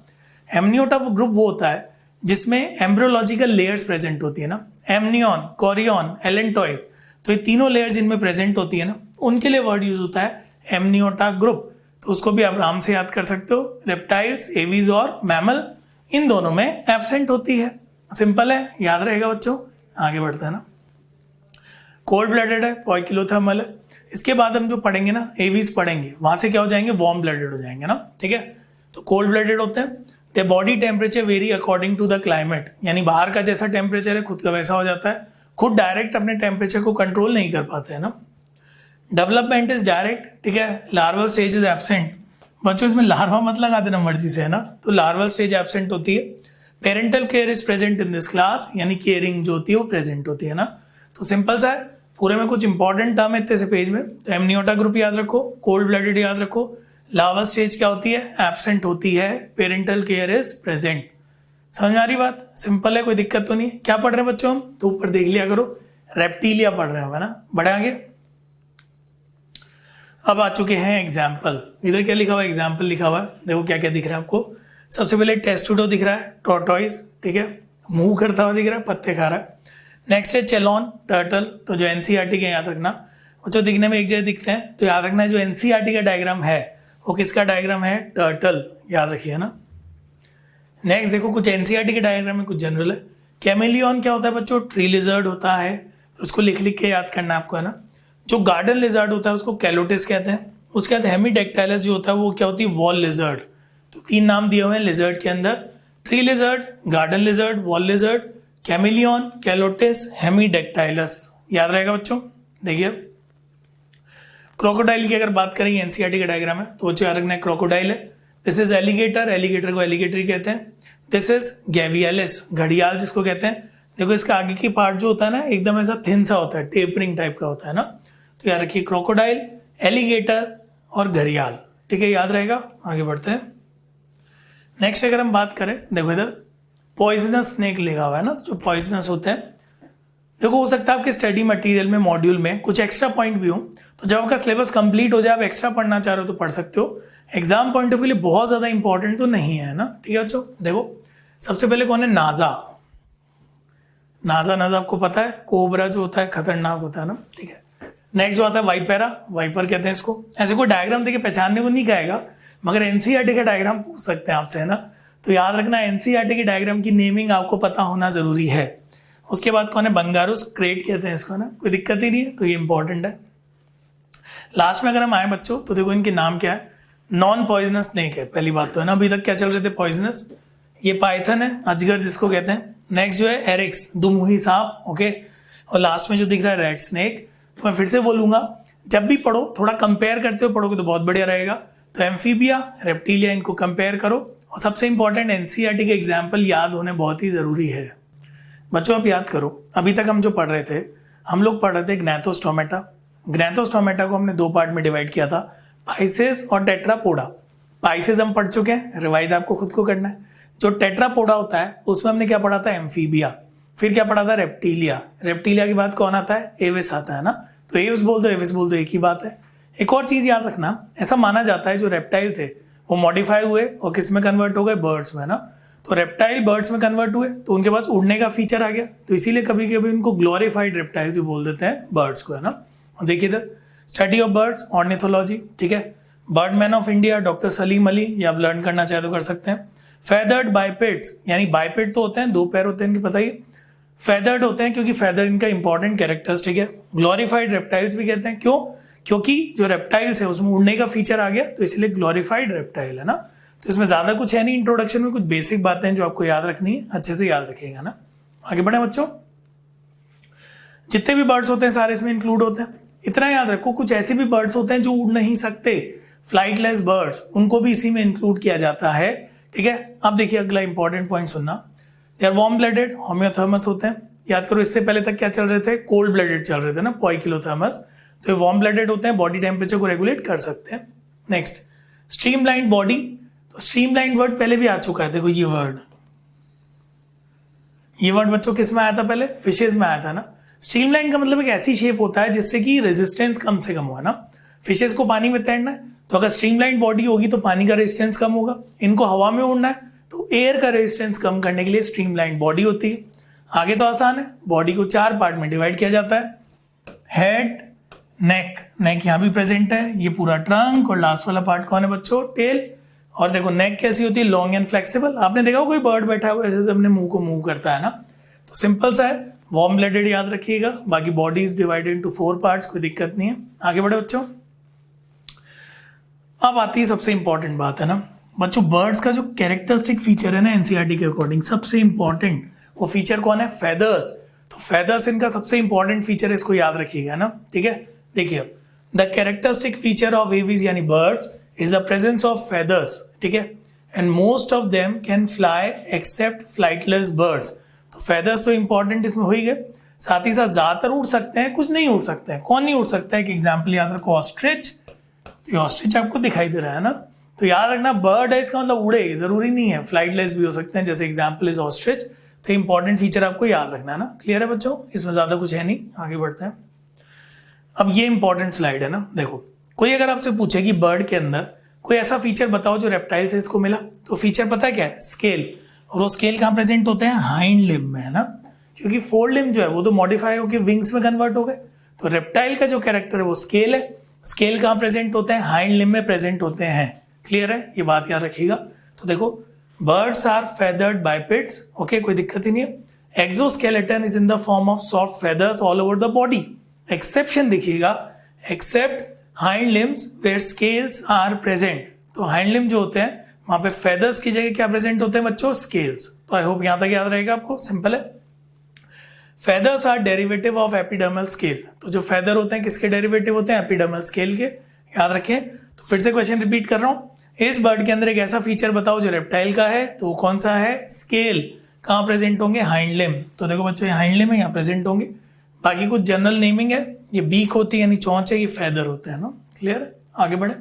एमनियोटा ग्रुप वो होता है जिसमें एम्ब्रियोलॉजिकल लेयर्स प्रेजेंट होती है ना, एमनियन, कोरियन, एलेंटॉइड, तो ये तीनों लेयर जिनमें प्रेजेंट होती है ना, उनके लिए वर्ड यूज होता है एमनियोटा ग्रुप। तो उसको भी आप आराम से याद कर सकते हो, रेप्टाइल्स, एवीज और मैमल, इन दोनों में एब्सेंट होती है, सिंपल है, याद रहेगा बच्चों। आगे बढ़ते हैं ना, कोल्ड ब्लडेड है, पॉइकिलोथर्मल है। इसके बाद हम जो पढ़ेंगे ना, एवीज पढ़ेंगे, वहां से क्या हो जाएंगे, वार्म ब्लडेड हो जाएंगे ना, ठीक है। तो कोल्ड ब्लडेड होते हैं, the body temperature vary according to the climate, यानी बाहर का जैसा टेम्परेचर है खुद का वैसा हो जाता है, खुद डायरेक्ट अपने टेम्परेचर को कंट्रोल नहीं कर पाते हैं ना। डेवलपमेंट इज डायरेक्ट, ठीक है, लार्वल स्टेज इज एब्सेंट, बच्चों इसमें लार्वा मत लगा देना मर्जी से, है ना, तो लार्वल स्टेज एब्सेंट होती है। Parental care is present in this class, यानी केयरिंग जो होती है वो प्रेजेंट होती है ना। तो सिंपल सा है, पूरे में कुछ इंपॉर्टेंट टर्म है इतने से पेज में, तो एमनियोटा ग्रुप याद रखो, कोल्ड ब्लडेड याद रखो, लार्वल स्टेज क्या होती है, एब्सेंट होती है, पेरेंटल केयर इज प्रेजेंट। समझ में आ रही बात, सिंपल है, कोई दिक्कत तो नहीं है। क्या पढ़ रहे हैं बच्चों हम, तो ऊपर देख लिया करो, रेप्टिलिया पढ़ रहे हो, है ना। बढ़े आगे, अब आ चुके हैं एग्जाम्पल। इधर क्या लिखा हुआ है, एग्जाम्पल लिखा हुआ है, देखो क्या क्या दिख रहा है आपको। सबसे पहले टेस्टुडो दिख रहा है, टॉर्टोइस, ठीक है, मुंह करता हुआ दिख रहा है, पत्ते खा रहा है। नेक्स्ट है चेलॉन, टर्टल, तो जो एनसीईआरटी के याद रखना, वो जो दिखने में एक जगह दिखते हैं, तो याद रखना जो एनसीईआरटी का डायग्राम है वो किसका डायग्राम है, टर्टल, याद रखिए ना। नेक्स्ट देखो कुछ एनसीईआरटी के डायग्राम में कुछ जनरल है। कैमेलियन क्या होता है बच्चों, ट्री लिजर्ड होता है, तो उसको लिख लिख के याद करना आपको, है ना। जो गार्डन लिजर्ड होता है उसको कैलोटिस कहते हैं। उसके बाद हेमीडेक्टाइलस जो होता है वो क्या होती है, वॉल लिजर्ड। तो 3 नाम दिए हुए हैं लिजर्ड के अंदर, tree lizard, garden lizard, wall lizard, chameleon, Calotes, Hemidactylus, याद रहेगा बच्चों। देखिए क्रोकोडाइल की अगर बात करें, एनसीईआरटी का डायग्राम है, तो बच्चों याद रखना है क्रोकोडाइल है। दिस इज एलिगेटर, एलिगेटर को एलिगेटरी कहते हैं। दिस इज गैवियालिस, घड़ियाल जिसको कहते हैं। देखो इसका आगे की पार्ट जो होता है ना, एकदम ऐसा थिन सा होता है, टेपरिंग टाइप का होता है ना। तो याद रखिए क्रोकोडाइल, एलिगेटर और घड़ियाल, ठीक है, याद रहेगा। आगे बढ़ते हैं। नेक्स्ट अगर हम बात करें, देखो इधर पॉइजनस स्नेक लिखा हुआ है ना, जो पॉइजनस होते हैं। देखो हो सकता है आपके स्टडी मटेरियल में, मॉड्यूल में कुछ एक्स्ट्रा पॉइंट भी हो, तो जब आपका सिलेबस कंप्लीट हो जाए, आप एक्स्ट्रा पढ़ना चाह रहे हो तो पढ़ सकते हो। एग्जाम पॉइंट ऑफ व्यू लिए बहुत ज्यादा इंपॉर्टेंट तो नहीं है ना, ठीक है बच्चों। देखो सबसे पहले कौन है, नाजा। नाजा, नाजा आपको पता है, कोबरा जो होता है खतरनाक होता है ना, ठीक है। नेक्स्ट जो आता है वाइपेरा, वाइपर कहते हैं इसको। ऐसे कोई डायग्राम देखिए पहचानने को नहीं कहेगा, मगर एनसीईआरटी का डायग्राम पूछ सकते हैं आपसे, है ना। तो याद रखना एनसीईआरटी के डायग्राम की नेमिंग आपको पता होना जरूरी है। उसके बाद कौन है, बंगारूस क्रेट कहते हैं इसको, ना, कोई दिक्कत ही नहीं है, तो ये इंपॉर्टेंट है। लास्ट में अगर हम आए बच्चों, तो देखो इनके नाम क्या है, नॉन पॉइजनस स्नेक है, पहली बात तो, है ना। अभी तक क्या चल रहे थे, पॉइजनस। ये पाइथन है, अजगर जिसको कहते हैं। नेक्स्ट जो है एरिक्स, दुमुही सांप, ओके। और लास्ट में जो दिख रहा है रेड स्नेक। तो मैं फिर से बोलूंगा, जब भी पढ़ो थोड़ा कंपेयर करते हुए पढ़ोगे तो बहुत बढ़िया रहेगा। तो एम्फीबिया, रेप्टिलिया, इनको कंपेयर करो। और सबसे इंपॉर्टेंट एनसीईआरटी के एग्जाम्पल याद होने बहुत ही जरूरी है बच्चों। आप याद करो, अभी तक हम जो पढ़ रहे थे, हम लोग पढ़ रहे थे ग्नैथोस्टोमेटा। ग्नैथोस्टोमेटा को हमने 2 पार्ट में डिवाइड किया था, पाइसेस और टेट्रापोडा। पाइसेस हम पढ़ चुके हैं, रिवाइज आपको खुद को करना है। जो टेट्रापोडा होता है उसमें हमने क्या पढ़ा था, एम्फीबिया। फिर क्या पढ़ा था, रेप्टिलिया। रेप्टिलिया के बाद कौन आता है, एविस आता है ना। तो एविस बोल दो, एविस बोल दो, एक ही बात है। एक और चीज याद रखना, ऐसा माना जाता है जो रेप्टाइल थे वो मॉडिफाई हुए और किस में कन्वर्ट हो गए, बर्ड्स में ना। तो रेप्टाइल बर्ड्स में कन्वर्ट हुए तो उनके पास उड़ने का फीचर आ गया, तो इसीलिए कभी कभी उनको ग्लोरीफाइड रेप्टाइल्स भी बोल देते हैं बर्ड्स को, है ना। और देखिए इधर स्टडी ऑफ बर्ड्स, ऑर्निथोलॉजी, ठीक है। Bird man of India doctor Salim Ali, ये आप लर्न करना चाहे तो कर सकते हैं। फेदर्ड बाइपेड्स, यानी बाइपेड तो होते हैं, 2 पैर होते हैं इनके, पता ही। फेदर्ड होते हैं क्योंकि फेदर इनका इंपॉर्टेंट कैरेक्टरिस्टिक है। ग्लोरीफाइड रेप्टाइल्स भी कहते हैं, क्यों? क्योंकि जो रेप्टाइल्स है उसमें उड़ने का फीचर आ गया, तो इसलिए ग्लोरीफाइड रेप्टाइल, है ना। तो इसमें ज्यादा कुछ है नहीं, इंट्रोडक्शन में कुछ बेसिक बातें हैं जो आपको याद रखनी है, अच्छे से याद रखिएगा ना। आगे बढ़े बच्चों, जितने भी बर्ड्स होते हैं सारे इसमें इंक्लूड होते हैं। इतना याद रखो, कुछ ऐसे भी बर्ड्स होते हैं जो उड़ नहीं सकते, फ्लाइटलेस बर्ड्स, उनको भी इसी में इंक्लूड किया जाता है, ठीक है। अब देखिए अगला इंपॉर्टेंट पॉइंट सुनना, they are warm blooded, homeothermous होते हैं। याद करो इससे पहले तक क्या चल रहे थे, कोल्ड ब्लडेड चल रहे थे ना, पोइकिलोथर्मस। तो ये वार्म ब्लडेड होते हैं, बॉडी टेम्परेचर को रेगुलेट कर सकते हैं। Next, streamline body. तो स्ट्रीमलाइन वर्ड पहले भी आ चुका है, देखो ये वर्ड बच्चों किस में आया था पहले, फिशेज में आया था ना। स्ट्रीमलाइन का मतलब एक ऐसी शेप होता है जिससे कि रेजिस्टेंस कम से कम हो, है ना। फिशेज को पानी में तैरना है तो अगर स्ट्रीमलाइन बॉडी होगी तो पानी का रेजिस्टेंस कम होगा। इनको हवा में उड़ना है तो एयर का रेजिस्टेंस कम करने के लिए स्ट्रीमलाइन बॉडी होती है। आगे तो आसान है, बॉडी को 4 पार्ट में डिवाइड किया जाता है, हेड, नेक यहाँ भी प्रेजेंट है, ये पूरा ट्रंक, और लास्ट वाला पार्ट कौन है बच्चों, टेल। और देखो नेक कैसी होती है, लॉन्ग एंड फ्लेक्सिबल। आपने देखा कोई बर्ड बैठा हुआ ऐसे से अपने मुंह को मूव करता है ना, तो सिंपल सा है, वार्म ब्लडेड याद रखिएगा। बाकी body is divided into 4 parts, कोई दिक्कत नहीं है। आगे बढ़े बच्चों, अब आती है सबसे इंपॉर्टेंट बात, है ना बच्चों, बर्ड्स का जो कैरेक्टरिस्टिक फीचर है ना एनसीईआरटी के अकॉर्डिंग सबसे इंपॉर्टेंट वो फीचर कौन है, फेदर्स। तो फेदर्स इनका सबसे इंपॉर्टेंट फीचर है, इसको याद रखिएगा ना, ठीक है। देखिए the characteristic feature of Aves यानी birds is the presence of feathers, ठीक है। And most of them can fly except flightless birds. तो फेदर्स तो इंपॉर्टेंट इसमें हो ही गए, साथ ही साथ ज्यादातर उड़ सकते हैं, कुछ नहीं उड़ सकते हैं। कौन नहीं उड़ सकता है, एक एग्जाम्पल याद रखो, ऑस्ट्रिच। तो ऑस्ट्रिच आपको दिखाई दे रहा है ना, तो याद रखना बर्ड है इसका मतलब उड़े, जरूरी नहीं है, फ्लाइटलेस भी हो सकते हैं, जैसे एग्जाम्पल इज ऑस्ट्रिच। तो इंपॉर्टेंट फीचर आपको याद रखना है ना, क्लियर है बच्चों, इसमें ज्यादा कुछ है नहीं। आगे बढ़ते हैं, अब ये इंपॉर्टेंट स्लाइड है ना। देखो कोई अगर आपसे पूछे कि बर्ड के अंदर कोई ऐसा फीचर बताओ जो रेप्टाइल से इसको मिला, तो फीचर पता है क्या है, स्केल। और वो स्केल कहाँ प्रेजेंट होते हैं, हाइंड लिम्ब में, है ना, क्योंकि फोर लिम्ब जो है वो तो मॉडिफाई होकर विंग्स में कन्वर्ट हो गए। तो रेप्टाइल का जो कैरेक्टर है वो स्केल है। स्केल कहाँ प्रेजेंट होते हैं, हाइंड लिम्ब में प्रेजेंट होते हैं, क्लियर है, ये बात याद रखिएगा। तो देखो birds are feathered bipeds, okay, कोई दिक्कत ही नहीं है। Exoskeleton is in the form of soft feathers all over the body. Exception देखिएगा, except hind limbs where scales are present. तो हाइंड लिम्ब जो होते हैं वहां पे फेदर्स की जगह क्या प्रेजेंट होते हैं बच्चों, स्केल्स। तो आई होप यहां तक याद रहेगा आपको, सिंपल है। Feathers are derivative of epidermal scale. तो जो फेदर होते हैं किसके डेरिवेटिव होते हैं, एपिडर्मल स्केल के, याद रखें। तो फिर से क्वेश्चन रिपीट कर रहा हूं, इस बर्ड के अंदर एक ऐसा फीचर बताओ जो रेप्टाइल का है, तो वो कौन सा है, स्केल। कहाँ प्रेजेंट होंगे, हाइंड लिम्ब। तो देखो बच्चों ये हाइंड लिम्ब है, यहाँ प्रेजेंट होंगे। बाकी कुछ जनरल नेमिंग है, ये बीक होती है यानी चोंच है, ये फेदर होते हैं ना, क्लियर है। आगे बढ़े,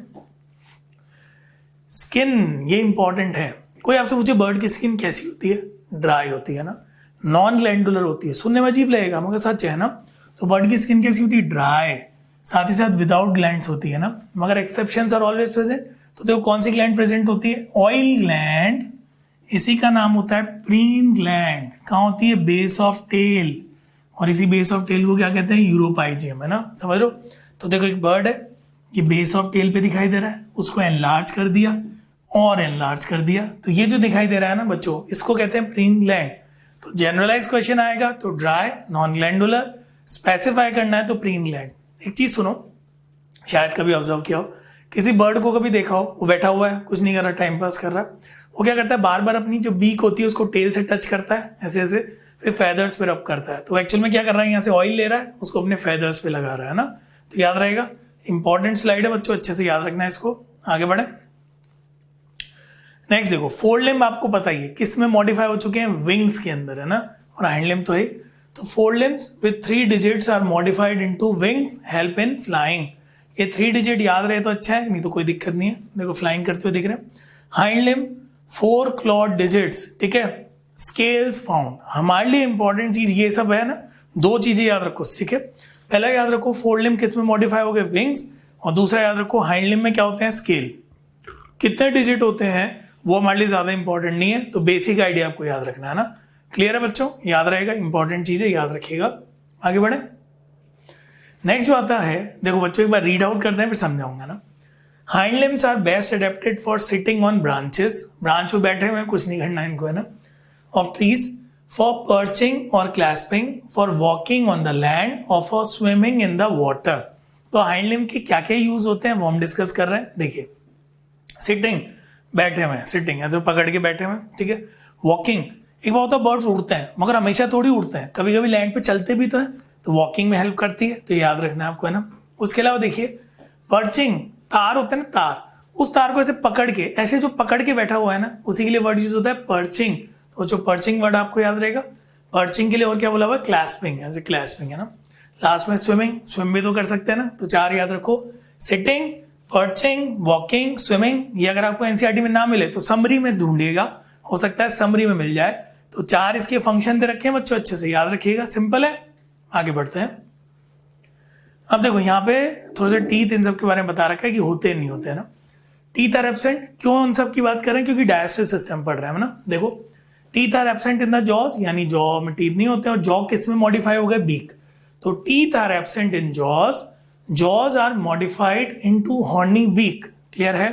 स्किन ये इंपॉर्टेंट है। कोई आपसे पूछे बर्ड की स्किन कैसी होती है, ड्राई होती है ना, नॉन ग्लैंडुलर होती है। सुनने में अजीब लगेगा मगर सच है ना। तो बर्ड की स्किन कैसी होती है, ड्राई, साथ ही साथ विदाउट ग्लैंड्स होती है ना, मगर एक्सेप्शंस आर ऑलवेज प्रेजेंट। तो देखो कौन सी ग्लैंड प्रेजेंट होती है, ऑयल ग्लैंड, इसी का नाम होता है प्रीन ग्लैंड। कहाँ होती है, बेस ऑफ टेल, और इसी बेस ऑफ टेल को क्या कहते हैं, यूरोपाइजियम, है ना, समझ लो। तो देखो एक बर्ड है, ये बेस ऑफ टेल पे दिखाई दे रहा है, उसको एनलार्ज कर दिया और एनलार्ज कर दिया, तो ये जो दिखाई दे रहा है ना बच्चों, इसको कहते हैं प्रीन ग्लैंड। तो जनरलाइज क्वेश्चन आएगा तो ड्राई, नॉन ग्लैंडुलर, स्पेसिफाई करना है तो प्रीन ग्लैंड। एक चीज सुनो, शायद कभी ऑब्जर्व किया हो, किसी बर्ड को कभी देखा हो, वो बैठा हुआ है, कुछ नहीं कर रहा, टाइम पास कर रहा है, वो क्या करता है, बार बार अपनी जो बीक होती है उसको टेल से टच करता है, ऐसे ऐसे, फिर फेदर्स पे रब करता है। तो एक्चुअल में क्या कर रहा है, यहाँ से ऑयल ले रहा है, उसको अपने फेदर्स पे लगा रहा है ना। तो याद रहेगा, इंपॉर्टेंट स्लाइड है बच्चों, अच्छे से याद रखना है इसको। आगे बढ़े, नेक्स्ट देखो, फोर लिम्ब आपको पता ही है किस में मॉडिफाई हो चुके हैं, विंग्स के अंदर, है ना, और हाइंड लिम्ब तो है। तो fore limbs with 3 digits are modified into wings, help in flying. ये 3 डिजिट याद रहे तो अच्छा है, नहीं तो कोई दिक्कत नहीं है। देखो फ्लाइंग करते हुए दिख रहे हैं। हाइंड लिम्ब 4 क्लॉड डिजिट्स, ठीक है, स्केल्स फाउंड। हमारे लिए इंपॉर्टेंट चीज ये सब है ना, 2 चीजें याद रखो, ठीक है। पहला याद रखो, फोर लिम्ब किस में मॉडिफाई हो गए, विंग्स, और दूसरा याद रखो हाइंड लिम्ब में क्या होते हैं, स्केल। कितने डिजिट होते हैं वो हमारे लिए ज्यादा इंपॉर्टेंट नहीं है, तो बेसिक आइडिया आपको याद रखना है ना। क्लियर है बच्चों, याद रहेगा, इंपॉर्टेंट चीजें याद रखिएगा। आगे बढ़े। नेक्स्ट जो आता है, देखो बच्चों एक बार रीड आउट करते हैं फिर समझाऊंगा ना। Hind limbs are best adapted for sitting on branches, branch पे बैठे हुए हैं, कुछ नहीं करना इनको है ना, ऑफ ट्रीज, फॉर पर्चिंग और clasping, for walking on the land और for swimming in the water. तो हाइंड लिम्ब के क्या क्या यूज होते हैं वो हम डिस्कस कर रहे हैं। देखिए सिटिंग, बैठे हुए हैं, सिटिंग है तो पकड़ के बैठे हुए हैं, ठीक है। वॉकिंग, एक बार होता है बर्ड्स उड़ते हैं मगर हमेशा थोड़ी उड़ते हैं, कभी कभी लैंड पे चलते भी तो है, तो वॉकिंग में हेल्प करती है, तो याद रखना है आपको है ना। उसके अलावा देखिए पर्चिंग, तार होता है ना तार, उस तार को ऐसे पकड़ के, ऐसे जो पकड़ के बैठा हुआ है ना उसी के लिए वर्ड यूज होता है पर्चिंग, तो जो पर्चिंग वर्ड आपको याद रहेगा। पर्चिंग के लिए और क्या बोला हुआ है, क्लैस्पिंग, ऐसे क्लैस्पिंग है ना। लास्ट में स्विमिंग, स्विम भी तो कर सकते हैं ना, तो 4 याद रखो, सिटिंग, पर्चिंग, वॉकिंग, स्विमिंग। ये अगर आपको एनसीईआरटी में ना मिले तो समरी में ढूंढिएगा, हो सकता है समरी में मिल जाए। तो 4 इसके फंक्शन दे रखे हैं बच्चों, अच्छे से याद रखिएगा, सिंपल है। आगे बढ़ते हैं। अब देखो यहाँ पे थोड़ा सा टीथ इन सब के बारे में बता रखा है कि होते नहीं होते है ना। टीथ आर एब्सेंट, क्यों उन सब की बात करें, क्योंकि डाइजेस्टिव सिस्टम पढ़ रहे हैं ना। देखो teeth are absent in the jaws, यानी जॉ में टीथ नहीं होते, और जॉ किस में मॉडिफाई हो गए, बीक। तो teeth are absent in jaws, jaws are modified into horny beak, clear है।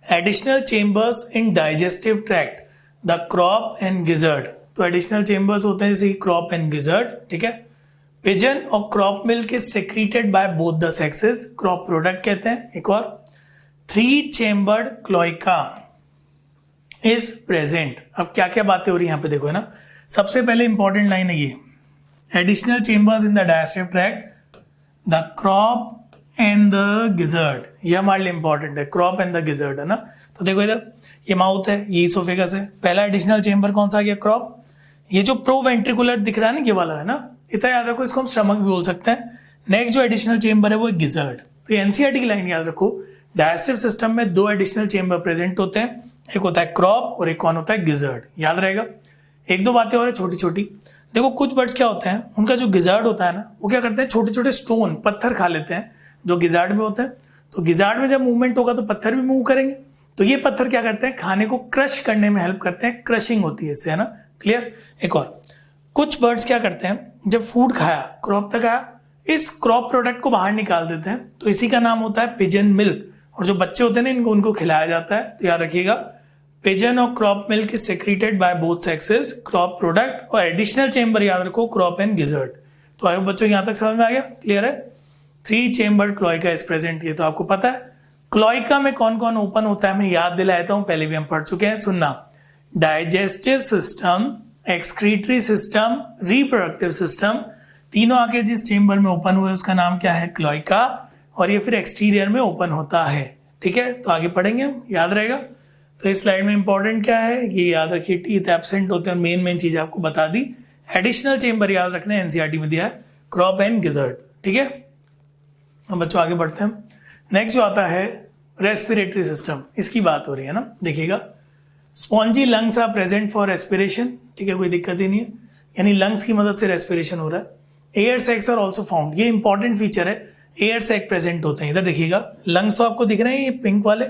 additional chambers in digestive tract, the crop and gizzard, तो additional chambers होते हैं जैसे crop and gizzard, ठीक है। pigeon और crop milk is secreted by both the sexes, crop product कहते हैं। एक और 3 chambered cloaca is present। अब क्या क्या बातें हो रही है यहाँ पे देखो है ना। सबसे पहले इंपॉर्टेंट लाइन है ये, additional chambers in the digestive tract, the crop and the gizzard, ये हमारे लिए इंपॉर्टेंट है, क्रॉप एंड द गिजर्ड है ना। तो देखो इधर ये माउथ है, ये इसोफेगस है, पहला एडिशनल चेंबर कौन सा आ गया, क्रॉप। ये जो प्रोवेंट्रिकुलर दिख रहा है ना ये वाला है ना, इतना याद रखो, इसको हम स्टमक भी बोल सकते हैं। नेक्स्ट जो एडिशनल चेंबर है वो गिजर्ड। तो एनसीईआरटी की लाइन याद रखो, डाइजेस्टिव सिस्टम में 2 एडिशनल चेंबर प्रेजेंट होते हैं, एक होता है क्रॉप और एक कौन होता है, गिजर्ड, याद रहेगा। 1-2 बातें और है छोटी छोटी। देखो कुछ बर्ड्स क्या होते हैं, उनका जो गिजार्ड होता है ना वो क्या करते हैं, छोटे छोटे स्टोन, पत्थर खा लेते हैं जो गिजार्ड में होते हैं। तो गिजार्ड में जब मूवमेंट होगा तो पत्थर भी मूव करेंगे, तो ये पत्थर क्या करते हैं, खाने को क्रश करने में हेल्प करते हैं, क्रशिंग होती है इससे है ना, क्लियर। एक और कुछ बर्ड्स क्या करते हैं, जब फूड खाया, क्रॉप तक आया, इस क्रॉप प्रोडक्ट को बाहर निकाल देते हैं, तो इसी का नाम होता है पिजन मिल्क। और जो बच्चे होते हैं ना इनको उनको खिलाया जाता है, तो याद रखिएगा पिजन और crop milk is secreted by both sexes, crop product, और एडिशनल चेंबर याद रखो क्रॉप एंड गिजर्ड। तो आयो बच्चों यहां तक समझ में आ गया, क्लियर है। 3 चेंबर क्लोइका इज प्रेजेंट, ये तो आपको पता है। क्लोइका में कौन कौन ओपन होता है मैं याद दिलाता हूं, पहले भी हम पढ़ चुके हैं, सुनना। Digestive system, excretory system, reproductive system, तीनों आके जिस चेंबर में ओपन हुए उसका नाम क्या है, क्लोइका, और ये फिर एक्सटीरियर में ओपन होता है, ठीक है। तो आगे पढ़ेंगे हम, याद रहेगा। तो इस स्लाइड में इंपॉर्टेंट क्या है ये याद रखिए, टीथ एब्सेंट होते हैं, मेन चीज आपको बता दी। एडिशनल चेंबर याद रखना है, एनसीईआरटी में दिया है, क्रॉप एंड गिजर्ड, ठीक है। अब बच्चों आगे बढ़ते हैं। नेक्स्ट जो आता है रेस्पिरेटरी सिस्टम, इसकी बात हो रही है ना, देखिएगा। Spongy lungs are present for respiration, ठीक है, कोई दिक्कत ही नहीं है, यानी लंग्स की मदद से रेस्पिरेशन हो रहा है। Air sacs are also found, ये इंपॉर्टेंट फीचर है, एयर सैक प्रेजेंट होते हैं। इधर देखिएगा लंग्स तो आपको दिख रहे हैं ये पिंक वाले,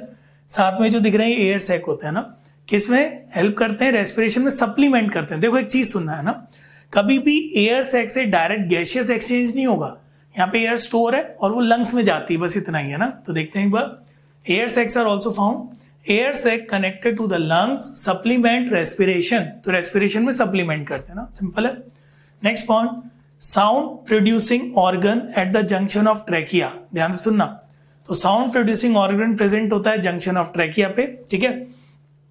साथ में जो दिख रहे हैं एयर सैक होते हैं ना, किसमें हेल्प करते हैं, रेस्पिरेशन में सप्लीमेंट करते हैं। देखो एक चीज सुनना है ना, कभी भी एयर सैक से डायरेक्ट गैसियस एक्सचेंज नहीं होगा, यहाँ पे एयर स्टोर है और वो लंग्स में जाती है, बस इतना ही है ना। तो देखते हैं एक बार, air sacs are also found, air sac connected to the lungs supplement respiration, तो रेस्पिरेशन में सप्लीमेंट करते हैं ना, सिंपल है। Next point, sound producing organ at the junction of trachea, ध्यान से सुनना। तो साउंड प्रोड्यूसिंग ऑर्गन प्रेजेंट होता है जंक्शन ऑफ ट्रैकिया पे, ठीक है।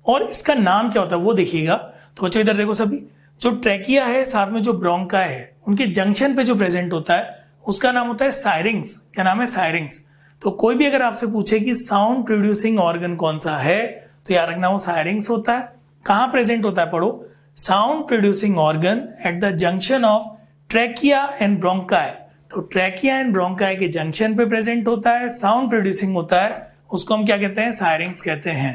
और इसका नाम क्या होता है वो देखिएगा। तो बच्चों इधर देखो सभी, जो ट्रैकिया है साथ में जो ब्रोंका है, उनके जंक्शन पे जो प्रेजेंट होता है उसका नाम होता है सायरिंग्स। क्या नाम है, सायरिंग्स। तो कोई भी अगर आपसे पूछे कि साउंड प्रोड्यूसिंग ऑर्गन कौन सा है, तो याद रखना वो सायरिंग्स होता है। कहां प्रेजेंट होता है, पढ़ो, sound producing organ at the junction of trachea and bronchi. तो ट्रैकिया एंड ब्रोंकाई के जंक्शन पे प्रेजेंट होता है, साउंड प्रोड्यूसिंग होता है, उसको हम क्या कहते हैं, सायरिंग्स कहते हैं।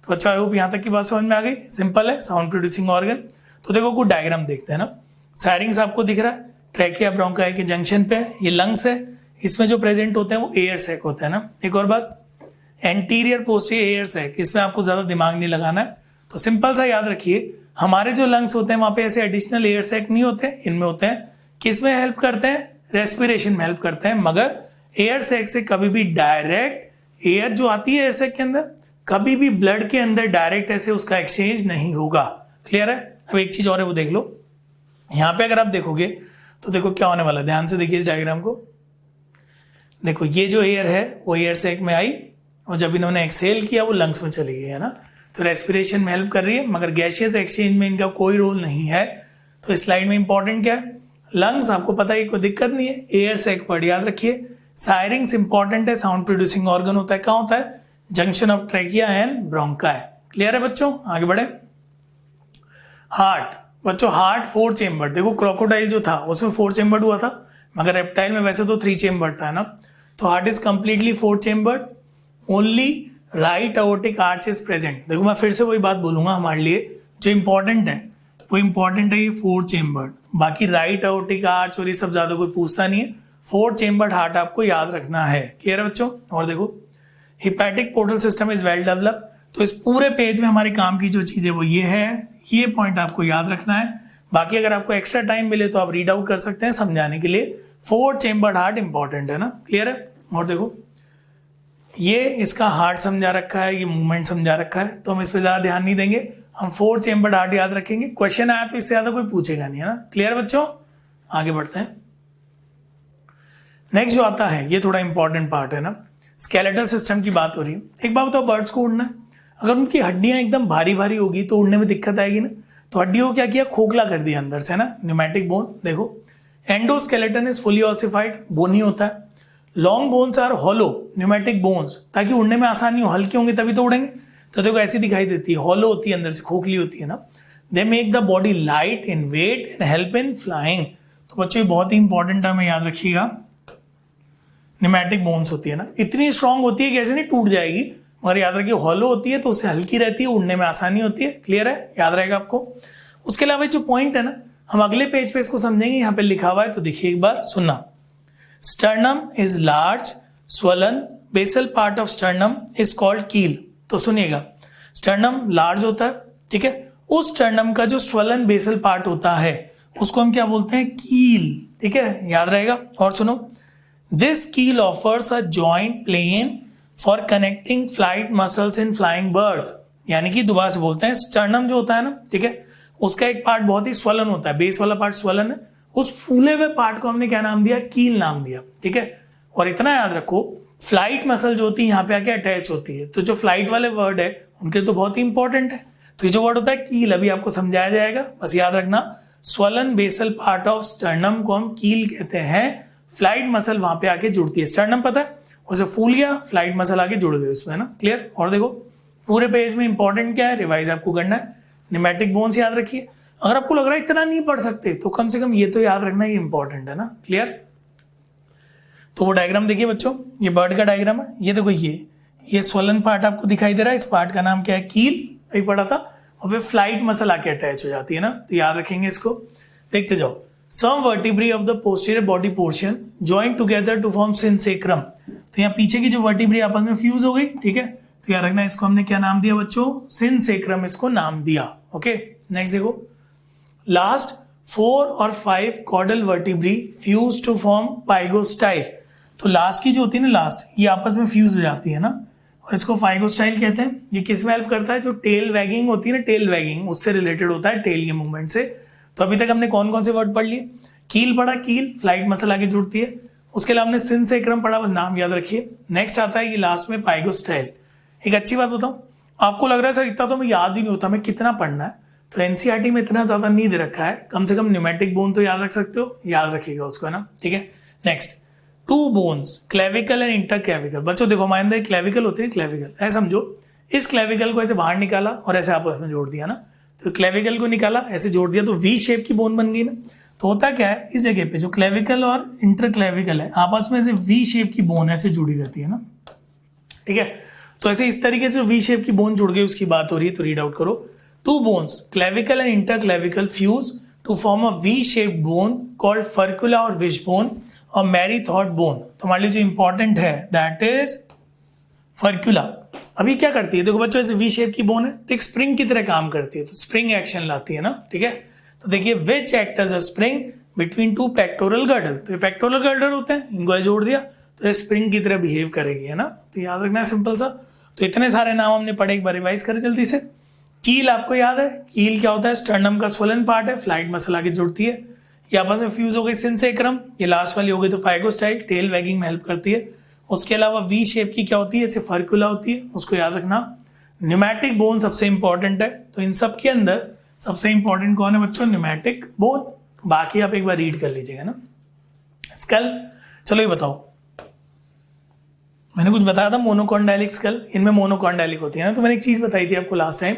तो अच्छा आई होप यहां तक की बात समझ में आ गई, सिंपल है, साउंड प्रोड्यूसिंग ऑर्गन। तो देखो कुछ डायग्राम देखते हैं ना, सायरिंग्स आपको दिख रहा है, ट्रैकिया ब्रोंकाई के जंक्शन पे ये लंग्स है, इसमें जो प्रेजेंट होते हैं वो एयर सैक होता है ना। एक और बात, एंटीरियर पोस्टीरियर एयर सैक, इसमें आपको ज्यादा दिमाग नहीं लगाना है, तो सिंपल सा याद रखिए, हमारे जो लंग्स होते हैं वहां पे ऐसे एडिशनल एयर सैक नहीं होते, इनमें होते हैं। किसमें हेल्प करते हैं? रेस्पिरेशन में हेल्प करते हैं, मगर एयर सैक से कभी भी डायरेक्ट एयर जो आती है एयर सैक के अंदर, कभी भी ब्लड के अंदर डायरेक्ट ऐसे उसका एक्सचेंज नहीं होगा। क्लियर है? अब एक चीज और है वो देख लो, यहां पे अगर आप देखोगे तो देखो क्या होने वाला है, ध्यान से देखिए इस डायग्राम को। देखो ये जो एयर है वो एयर सैक में आई और जब इन्होंने एक्सहेल किया वो लंग्स में चली गई है ना, तो रेस्पिरेशन में हेल्प कर रही है, मगर गैसियस एक्सचेंज में इनका कोई रोल नहीं है। तो इस स्लाइड में इंपॉर्टेंट क्या है? लंग्स आपको पता है, कोई दिक्कत नहीं है, एयर सैक वर्ड याद रखिए। सायरिंग्स इंपॉर्टेंट है, साउंड प्रोड्यूसिंग ऑर्गन होता है, कहाँ होता है? Junction of trachea and bronchi. Clear है बच्चों? आगे बढ़े। हार्ट, बच्चों हार्ट 4 चेम्बर, देखो क्रोकोडाइल जो था उसमें 4 चेम्बर हुआ था, मगर रेप्टाइल में वैसे तो 3 चेम्बर था ना। तो heart is completely 4 chamber, only right aortic arch is present. देखो मैं फिर से वही बात बोलूंगा, हमारे लिए जो इंपॉर्टेंट है वो इंपॉर्टेंट है ये 4 चेम्बर, बाकी राइट अओर्टिक आर्च और ये सब ज्यादा कोई पूछता नहीं है। 4 चेम्बर्ड हार्ट आपको याद रखना है। क्लियर है बच्चों? और देखो hepatic portal system is well developed, तो इस पूरे पेज में हमारे काम की जो चीज है वो ये है, ये पॉइंट आपको याद रखना है। बाकी अगर आपको एक्स्ट्रा टाइम मिले तो आप रीड आउट कर सकते हैं समझाने के लिए। 4 चेम्बर्ड हार्ट इंपॉर्टेंट है ना। क्लियर है? और देखो ये इसका हार्ट समझा रखा है, ये मूवमेंट समझा रखा है, तो हम इस पर ज्यादा ध्यान नहीं देंगे, हम 4 चेम्बर्ड हार्ट याद रखेंगे। क्वेश्चन आया तो इससे ज्यादा कोई पूछेगा नहीं, है ना। क्लियर है बच्चों? आगे बढ़ते हैं। नेक्स्ट जो आता है ये थोड़ा इंपॉर्टेंट पार्ट है ना, स्केलेटल सिस्टम की बात हो रही है। एक बात बताओ, बर्ड्स को उड़ना है, अगर उनकी हड्डियां एकदम भारी भारी होगी तो उड़ने में दिक्कत आएगी ना। तो हड्डियों को क्या किया? खोखला कर दिया अंदर से ना, न्यूमेटिक बोन। देखो endoskeleton is fully ossified, bony होता है। Long bones are hollow pneumatic bones, ताकि उड़ने में आसानी हो, हल्के होंगे तभी तो उड़ेंगे। तो देखो ऐसी दिखाई देती है, हॉलो होती है अंदर से, खोखली होती है ना। They make the body light in weight and help in flying. तो बच्चों ये बहुत ही इंपॉर्टेंट टर्म है, याद रखिएगा। न्यूमेटिक बोन्स होती है ना, इतनी स्ट्रांग होती है कि ऐसे नहीं टूट जाएगी, मगर याद रखिए हॉलो होती है तो उससे हल्की रहती है, उड़ने में आसानी होती है। क्लियर है? याद रहेगा आपको। उसके अलावा जो पॉइंट है ना, हम अगले पेज पे इसको समझेंगे, यहाँ पे लिखा हुआ है तो देखिए एक बार सुनना। Sternum is large swollen basal part of sternum is called keel. तो सुनिएगा, स्टर्नम लार्ज होता है, ठीक है, उस स्टर्नम का जो स्वलन बेसल पार्ट होता है उसको हम क्या बोलते हैं? कील। ठीक है, याद रहेगा। और सुनो, this keel offers a joint plane for connecting flight muscles in flying birds. यानी कि दोबारा से बोलते हैं, स्टर्नम जो होता है ना, ठीक है, उसका एक पार्ट बहुत ही स्वलन होता है, बेस वाला पार्ट स्वलन है, उस फूले हुए पार्ट को हमने क्या नाम दिया? कील नाम दिया। ठीक है, और इतना याद रखो, फ्लाइट मसल जो होती है यहाँ पे आके अटैच होती है, तो जो फ्लाइट वाले वर्ड है उनके तो बहुत ही इंपॉर्टेंट है। तो ये जो वर्ड होता है कील, अभी आपको समझाया जाएगा, बस याद रखना। Swollen basal part of sternum को हम कील कहते हैं। फ्लाइट मसल वहां पे आके जुड़ती है, स्टर्नम पता है, उसे फूल गया, फ्लाइट मसल आके जुड़ गए उसमें ना। क्लियर? और देखो पूरे पेज में इंपॉर्टेंट क्या है, रिवाइज आपको करना है। न्यूमेटिक बोन्स याद रखिए, अगर आपको लग रहा है इतना नहीं पढ़ सकते तो कम से कम ये तो याद रखना, ये इंपॉर्टेंट है ना। क्लियर? तो वो डायग्राम देखिए बच्चों, ये बर्ड का डायग्राम है, ये देखो ये स्वलन पार्ट आपको दिखाई दे रहा है, इस पार्ट का नाम क्या है? कील, अभी पढ़ा था। और फिर फ्लाइट मसल आके अटैच हो जाती है ना, तो याद रखेंगे इसको। देखते जाओ, some vertebrae of the posterior body portion join together to form synsacrum. तो यहाँ पीछे की जो वर्टिब्री आपस में फ्यूज हो गई, ठीक है, तो याद रखना इसको हमने क्या नाम दिया बच्चों? सिनसेक्रम इसको नाम दिया। ओके, नेक्स्ट देखो, लास्ट 4 और 5 caudal vertebrae fuse to form pygostyle. तो लास्ट की जो होती है ना, लास्ट, ये आपस में फ्यूज हो जाती है ना, और इसको पाइगोस्टाइल कहते हैं। ये किस में हेल्प करता है? जो टेल वैगिंग होती है ना, टेल वैगिंग, उससे रिलेटेड होता है, टेल के मूवमेंट से। तो अभी तक हमने कौन कौन से वर्ड पढ़ लिए? कील पढ़ा, कील फ्लाइट मसल आगे जुड़ती है। उसके अलावा हमने सिनसेक्रम पढ़ा, बस नाम याद रखिए। नेक्स्ट आता है ये लास्ट में पाइगोस्टाइल। एक अच्छी बात बताऊं, आपको लग रहा है सर इतना तो हमें याद ही नहीं होता, हमें कितना पढ़ना है? तो एनसीईआरटी में इतना ज्यादा नहीं दे रखा है, कम से कम न्यूमेटिक बोन तो याद रख सकते हो, याद रखिएगा उसको, है ना। ठीक है, नेक्स्ट 2 बोन्स, क्लेविकल एंड इंटरक्लेविकल। बच्चों देखो हमारे अंदर क्लेविकल होती है, क्लेविकल ऐसे समझो, इस क्लेविकल को ऐसे बाहर निकाला और ऐसे आपस में जोड़ दिया ना, तो क्लेविकल को निकाला ऐसे जोड़ दिया तो वी शेप की बोन बन गई ना। तो होता क्या है, इस जगह पे जो क्लेविकल और इंटरक्लेविकल है आपस में ऐसे वी शेप की बोन ऐसे जुड़ी रहती है ना। ठीक है, तो ऐसे इस तरीके से वी शेप की बोन जुड़ गई, उसकी बात हो रही है, तो रीड आउट करो। 2 bones, clavicle and interclavicle fuse to form a V-shaped bone called furcula or wishbone और मैरी थॉट बोन, तो हमारे लिए जो इंपॉर्टेंट है दैट इज फर्क्यूला। अभी क्या करती है, देखो बच्चों ऐसे वी शेप की बोन है तो एक स्प्रिंग की तरह काम करती है, तो स्प्रिंग एक्शन लाती है ना, ठीक है। तो देखिए which act as a spring between two pectoral girdle, तो ये पेक्टोरल गर्डल होते हैं, इनको जोड़ दिया तो ये स्प्रिंग की तरह बिहेव करेगी, है ना। तो याद रखना है सिंपल सा। तो इतने सारे नाम हमने पढ़े, एक बार रिवाइज करें जल्दी से। कील आपको याद है, कील क्या होता है, स्टर्नम का स्वोलन पार्ट है, फ्लाइट मसल आगे जुड़ती है, ये आपस में फ्यूज हो गई सिंसेक्रम, ये लास्ट वाली हो गई तो फाइगोस्टाइल, टेल वैगिंग में हेल्प करती है। उसके अलावा वी शेप की क्या होती है, जैसे फर्कुला होती है, उसको याद रखना। न्यूमैटिक बोन सबसे इंपॉर्टेंट है, तो इन सब के अंदर सबसे इंपॉर्टेंट कौन है बच्चों, न्यूमैटिक बोन। बाकी आप एक बार रीड कर लीजिएगा ना। स्कल, चलो ये बताओ, मैंने कुछ बताया था मोनोकॉन्डाइलिक स्कल, इनमें मोनोकॉन्डाइलिक होती है ना, तो मैंने एक चीज बताई थी आपको लास्ट टाइम,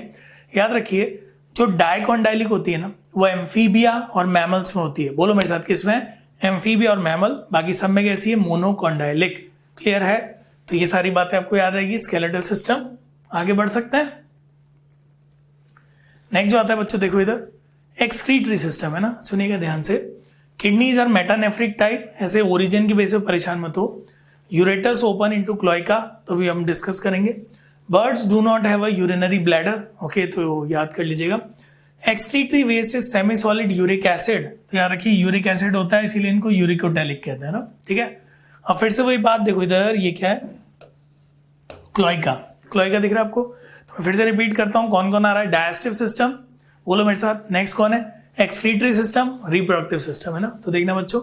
याद रखिए जो डाइकॉन्डाइलिक होती है ना वो एम्फीबिया और मैमल्स में होती है। बोलो मेरे साथ, किसमें, एम्फीबिया और मैमल, बाकी सब में कैसी है, मोनोकॉन्डाइलिक। क्लियर है, तो ये सारी बातें आपको याद रहेगी। स्केलेटल सिस्टम, आगे बढ़ सकते हैं। नेक्स्ट जो आता है बच्चों, देखो इधर एक्सक्रीटरी सिस्टम है ना, सुनिएगा ध्यान से। किडनीज आर मेटानेफ्रिक टाइप, ऐसे ओरिजिन की बेस पे परेशान मत हो। यूरेटस ओपन इनटू क्लोइका, तो भी हम डिस्कस करेंगे। Birds do not have a urinary bladder, okay, तो याद कर लीजिएगा। Excretory waste is semi solid uric acid, तो याद रखिए यूरिक एसिड होता है, इसीलिए इनको यूरिकोटैलिक कहते हैं ना, ठीक है। अब फिर से वही बात देखो इधर, ये क्या है, क्लोइका, क्लोइका दिख रहा है आपको। तो फिर से रिपीट करता हूं, कौन कौन आ रहा है, डाइजेस्टिव सिस्टम, बोलो मेरे साथ। नेक्स्ट कौन है, एक्सक्रीटरी सिस्टम, रिप्रोडक्टिव सिस्टम, है ना। तो देखना बच्चों,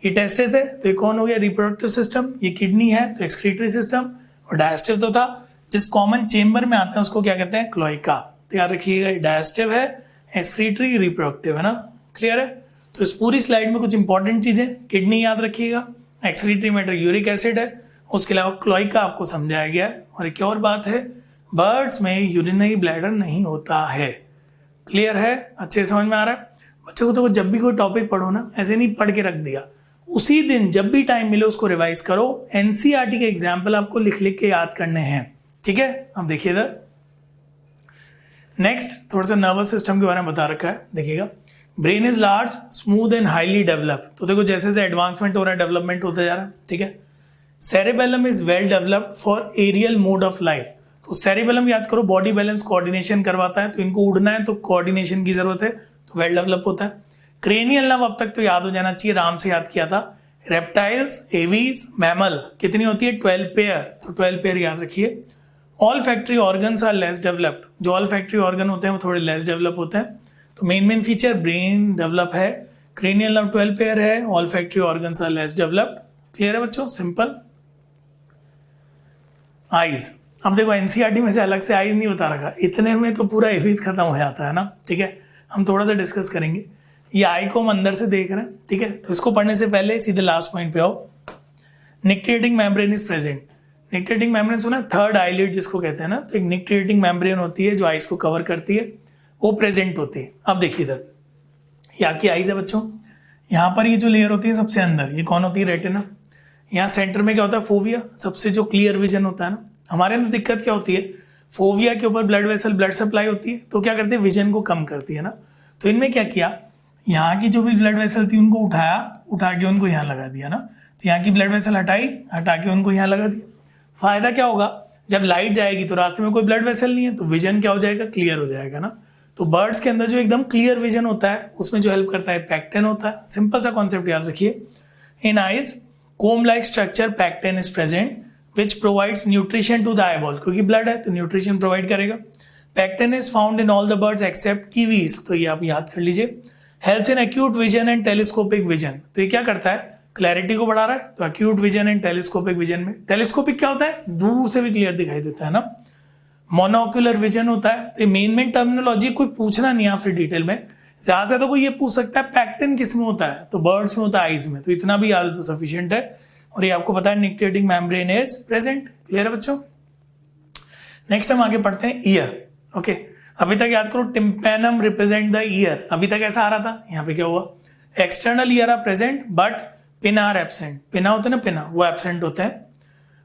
ये टेस्टिस है तो ये कौन हो गया, रिप्रोडक्टिव सिस्टम, ये किडनी है तो एक्सक्रीटरी सिस्टम, और डाइजेस्टिव तो था, जिस कॉमन चेम्बर में आते हैं उसको क्या कहते हैं, क्लोइका। तो याद रखिएगा डाइजेस्टिव है, एक्सक्रीटरी, रिप्रोडक्टिव, है ना। क्लियर है, तो इस पूरी स्लाइड में कुछ इंपॉर्टेंट चीजें, किडनी याद रखिएगा, एक्सक्रीटरी मैटर यूरिक एसिड है, उसके अलावा क्लोइका आपको समझाया गया है। और एक और बात है, बर्ड्स में यूरिनरी ब्लैडर नहीं होता है। क्लियर है, अच्छे समझ में आ रहा है बच्चों को। तो जब भी कोई टॉपिक पढ़ो ना, ऐसे नहीं पढ़ के रख दिया, उसी दिन जब भी टाइम मिले उसको रिवाइज करो। एनसीईआरटी के एग्जाम्पल आपको लिख लिख के याद करने हैं, ठीक है। अब देखिए इधर नेक्स्ट, थोड़ा सा नर्वस सिस्टम के बारे में बता रखा है, देखिएगा। Brain is large, smooth and highly developed, तो देखो जैसे जैसे एडवांसमेंट हो रहा है, डेवलपमेंट होता जा रहा है, ठीक है। Cerebellum is well developed for aerial mode of life, तो सेरेबेलम याद करो बॉडी बैलेंस कोऑर्डिनेशन करवाता है, तो इनको उड़ना है तो कोऑर्डिनेशन की जरूरत है, तो वेल डेवलप होता है। क्रेनियल नर्व अब तक तो याद हो जाना चाहिए, राम से याद किया था। रेप्टाइल्स, एवीज, मैमल कितनी होती है, 12 पेयर, तो 12 पेयर याद रखिए। Olfactory organs are less developed, जो ऑल फैक्ट्री ऑर्गन होते हैं वो थोड़े लेस डेवलप होते हैं। तो मेन फीचर ब्रेन डेवलप है, क्रेनियल नर्व 12 पेयर है, olfactory organs are less developed. Clear है बच्चों, सिंपल। आईज, अब देखो एनसीईआरटी में से अलग से आईज नहीं बता रखा, इतने में तो पूरा एवीज खत्म हो जाता है ना, ठीक है। हम थोड़ा सा डिस्कस करेंगे। ये आई को हम अंदर से देख रहे हैं, ठीक है, तो इसको पढ़ने से पहले सीधे लास्ट पॉइंट पे आओ। निक्टिएटिंग मेम्ब्रेन इज प्रेजेंट, निक्टिएटिंग मेम्ब्रेन सुना, थर्ड आईलिड जिसको कहते हैं ना, तो एक निक्टिएटिंग मेम्ब्रेन होती है जो आईज को कवर करती है, वो प्रेजेंट होती है। अब देखिए इधर, ये आपकी आईज है बच्चों, यहाँ पर ये जो लेयर होती है सबसे अंदर, ये कौन होती है, रेटिना। यहाँ सेंटर में क्या होता है, फोविया, सबसे जो क्लियर विजन होता है ना। हमारे अंदर दिक्कत क्या होती है, फोविया के ऊपर ब्लड वेसल, ब्लड सप्लाई होती है, तो क्या करते हैं, विजन को कम करती है ना। तो इनमें क्या किया, यहाँ की जो भी ब्लड वेसल थी उनको उठाया, उठा के उनको यहाँ लगा दिया ना। तो यहाँ की ब्लड वेसल हटाई, हटा के उनको यहाँ लगा दिया। फायदा क्या होगा, जब लाइट जाएगी तो रास्ते में कोई ब्लड वेसल नहीं है, तो विजन क्या हो जाएगा, क्लियर हो जाएगा ना। तो बर्ड्स के अंदर जो एकदम क्लियर विजन होता है उसमें जो हेल्प करता है पैक्टेन होता है। सिंपल सा कॉन्सेप्ट याद रखिए। In eyes comb like structure pecten is present which provides nutrition to the eyeball, क्योंकि ब्लड है तो न्यूट्रिशन प्रोवाइड करेगा। Pecten is found in all the birds except kiwis, तो ये आप याद कर लीजिए। Helps in acute vision and telescopic vision, तो ये क्या करता है, क्लैरिटी को बढ़ा रहा है। तो acute vision and telescopic vision में, टेलीस्कोपिक क्या होता है, दूर से भी क्लियर दिखाई देता है ना। मोनोक्यूलर विजन होता है। तो मेन टर्मिनोलॉजी कोई पूछना नहीं है आपसे डिटेल में, ज्यादा से तो कोई ये पूछ सकता है पैक्टेन किस में होता है, तो बर्ड्स में होता है, आइज में, तो इतना भी याद है तो सफिशिएंट है। और ये आपको पता है निक्टिएटिंग मेम्ब्रेन इज प्रेजेंट। क्लियर है बच्चों। नेक्स्ट हम आगे पढ़ते हैं ईयर। ओके, अभी तक याद करो टिम्पैनम रिप्रेजेंट द ईयर, अभी तक ऐसा आ रहा था, यहाँ पे क्या हुआ, external ear are present but pinna are absent, pinna होते हैं ना, पिना वो एब्सेंट होते हैं।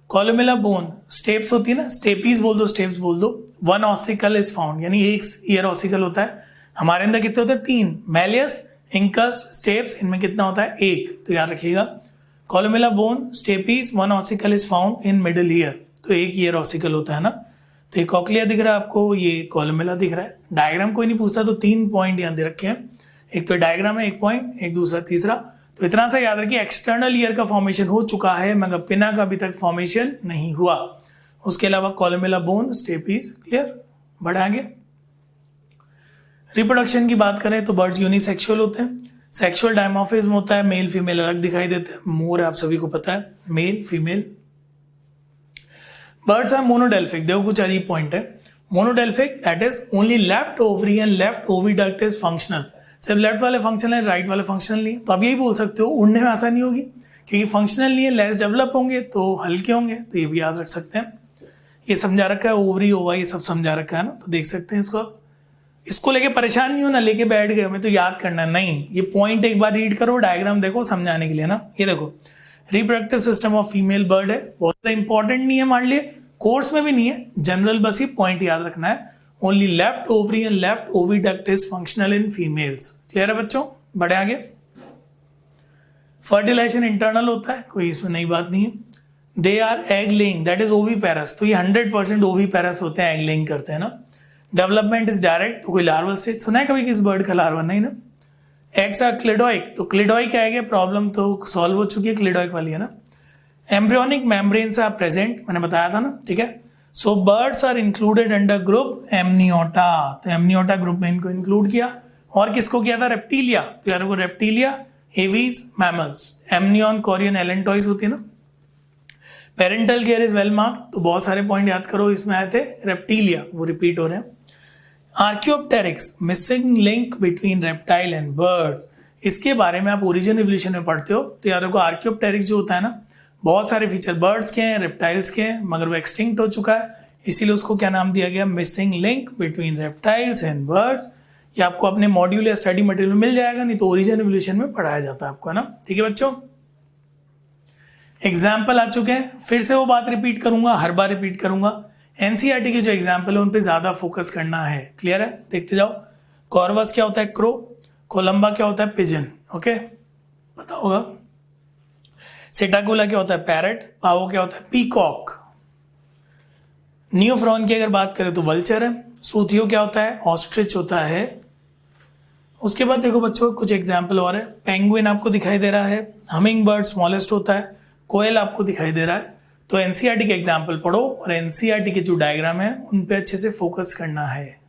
कॉलुमेला बोन, स्टेप्स होती है ना, स्टेपीज बोल दो, स्टेप्स बोल दो। वन ऑसिकल इज फाउंड, यानी एक ईयर ऑसिकल होता है। हमारे अंदर कितने होते हैं, 3, मैलियस, इंकस, स्टेप्स, इनमें कितना होता है, 1, तो याद रखिएगा। Columella bone stapes, one ossicle is found in middle ear, तो एक ईयर ऑसिकल होता है ना। तो ये कॉकलिया दिख रहा है आपको, ये कोलुमेला दिख रहा है। डायग्राम कोई नहीं पूछता तो 3 पॉइंट यहाँ दे रखे हैं, एक तो डायग्राम है 1 पॉइंट, एक दूसरा तीसरा। तो इतना सा याद रखिए, एक्सटर्नल ईयर का फॉर्मेशन हो चुका है मगर पिना का अभी तक फॉर्मेशन नहीं हुआ। उसके अलावा कोलुमेला बोन स्टेपीज, क्लियर। बढ़े आगे। रिप्रोडक्शन की बात करें तो बर्ड्स यूनिसेक्सुअल होते हैं, सेक्सुअल डायमॉर्फिज्म होता है, मेल फीमेल अलग दिखाई देते हैं। मोर आप सभी को पता है, male female. Birds are monodelphic, देखो कुछ अजीब पॉइंट है। Monodelphic that is only left ovary and left oviduct is functional, सिर्फ लेफ्ट वाले फंक्शनल है, राइट वाले फंक्शनल नहीं है। तो आप यही बोल सकते हो उड़ने में आसानी होगी क्योंकि फंक्शनल नहीं है, लेस डेवलप होंगे तो हल्के होंगे, तो ये भी याद रख सकते हैं। ये समझा रखा है, ओवरी ओवा ये सब समझा रखा है ना, तो देख सकते हैं इसको आप। इसको लेके परेशान नहीं हो ना, लेके बैठ गए हमें तो याद करना है, नहीं। ये पॉइंट एक बार रीड करो, डायग्राम देखो समझाने के लिए ना। ये देखो reproductive system of female bird है, बहुत ज़्यादा इंपॉर्टेंट नहीं है हमारे लिए, कोर्स में भी नहीं है, जनरल बस ये पॉइंट याद रखना है। Only left ovary and left oviduct is functional in females, clear है बच्चों। बढ़े आगे। फर्टिलाइजेशन इंटरनल होता है, कोई इसमें नई बात नहीं है। They are egg laying that is oviparous, तो ये 100% ओवीपेरस होते हैं, एग लेइंग करते हैं ना। डेवलपमेंट इज डायरेक्ट, तो कोई लार्वल स्टेज सुना है कभी किस बर्ड का लार्वा, नहीं ना। एग्स आर क्लिडोइक, तो क्लिडोइक आएगा, प्रॉब्लम तो सॉल्व हो चुकी है, क्लिडोइक वाली है ना। एम्ब्रियोनिक मेम्ब्रेन्स आर प्रेजेंट, मैंने बताया था ना, ठीक है। So birds are included under group Amniota, तो एमनियोटा ग्रुप में इनको इंक्लूड किया। और किसको किया था, रेप्टीलिया, तो यार वो Reptilia, aves, mammals. Amnion, Korean, allantois होती है ना। Parental care is well marked, तो बहुत सारे पॉइंट याद करो, इसमें आए थे रेप्टीलिया, वो रिपीट हो रहे हैं। Archaeopteryx, missing link between reptile and birds, इसके बारे में आप ओरिजिन एवोल्यूशन में पढ़ते हो, तो यार को आर्कियोप्टेरिक्स जो होता है ना, बहुत सारे फीचर बर्ड्स के हैं, रेप्टाइल्स के हैं, मगर वो एक्सटिंक्ट हो चुका है, इसीलिए उसको क्या नाम दिया गया, missing link between reptiles and birds. ये आपको अपने मॉड्यूल या स्टडी मटेरियल में मिल जाएगा, नहीं तो ओरिजिन एवोल्यूशन में पढ़ाया जाता है आपको, है ना। ठीक है बच्चों, एग्जाम्पल आ चुके हैं, फिर से वो बात रिपीट करूंगा, हर बार रिपीट करूंगा। एनसीईआरटी के जो एग्जाम्पल है उन पे ज्यादा फोकस करना है, क्लियर है। देखते जाओ। कॉर्वस क्या होता है, क्रो। कोलंबा क्या होता है, पिजन, ओके पता होगा। सेटागुला क्या होता है, पैरट। पावो क्या होता है, पीकॉक। नियोफ्रॉन की अगर बात करें तो वल्चर है। सूथियो क्या होता है, ऑस्ट्रिच होता है। उसके बाद देखो बच्चों कुछ एग्जाम्पल और है। पेंगुइन आपको दिखाई दे रहा है, हमिंग बर्ड स्मॉलेस्ट होता है, कोयल आपको दिखाई दे रहा है। तो एनसीईआरटी के एग्जाम्पल पढ़ो और एनसीईआरटी के जो डायग्राम है उन पे अच्छे से फोकस करना है।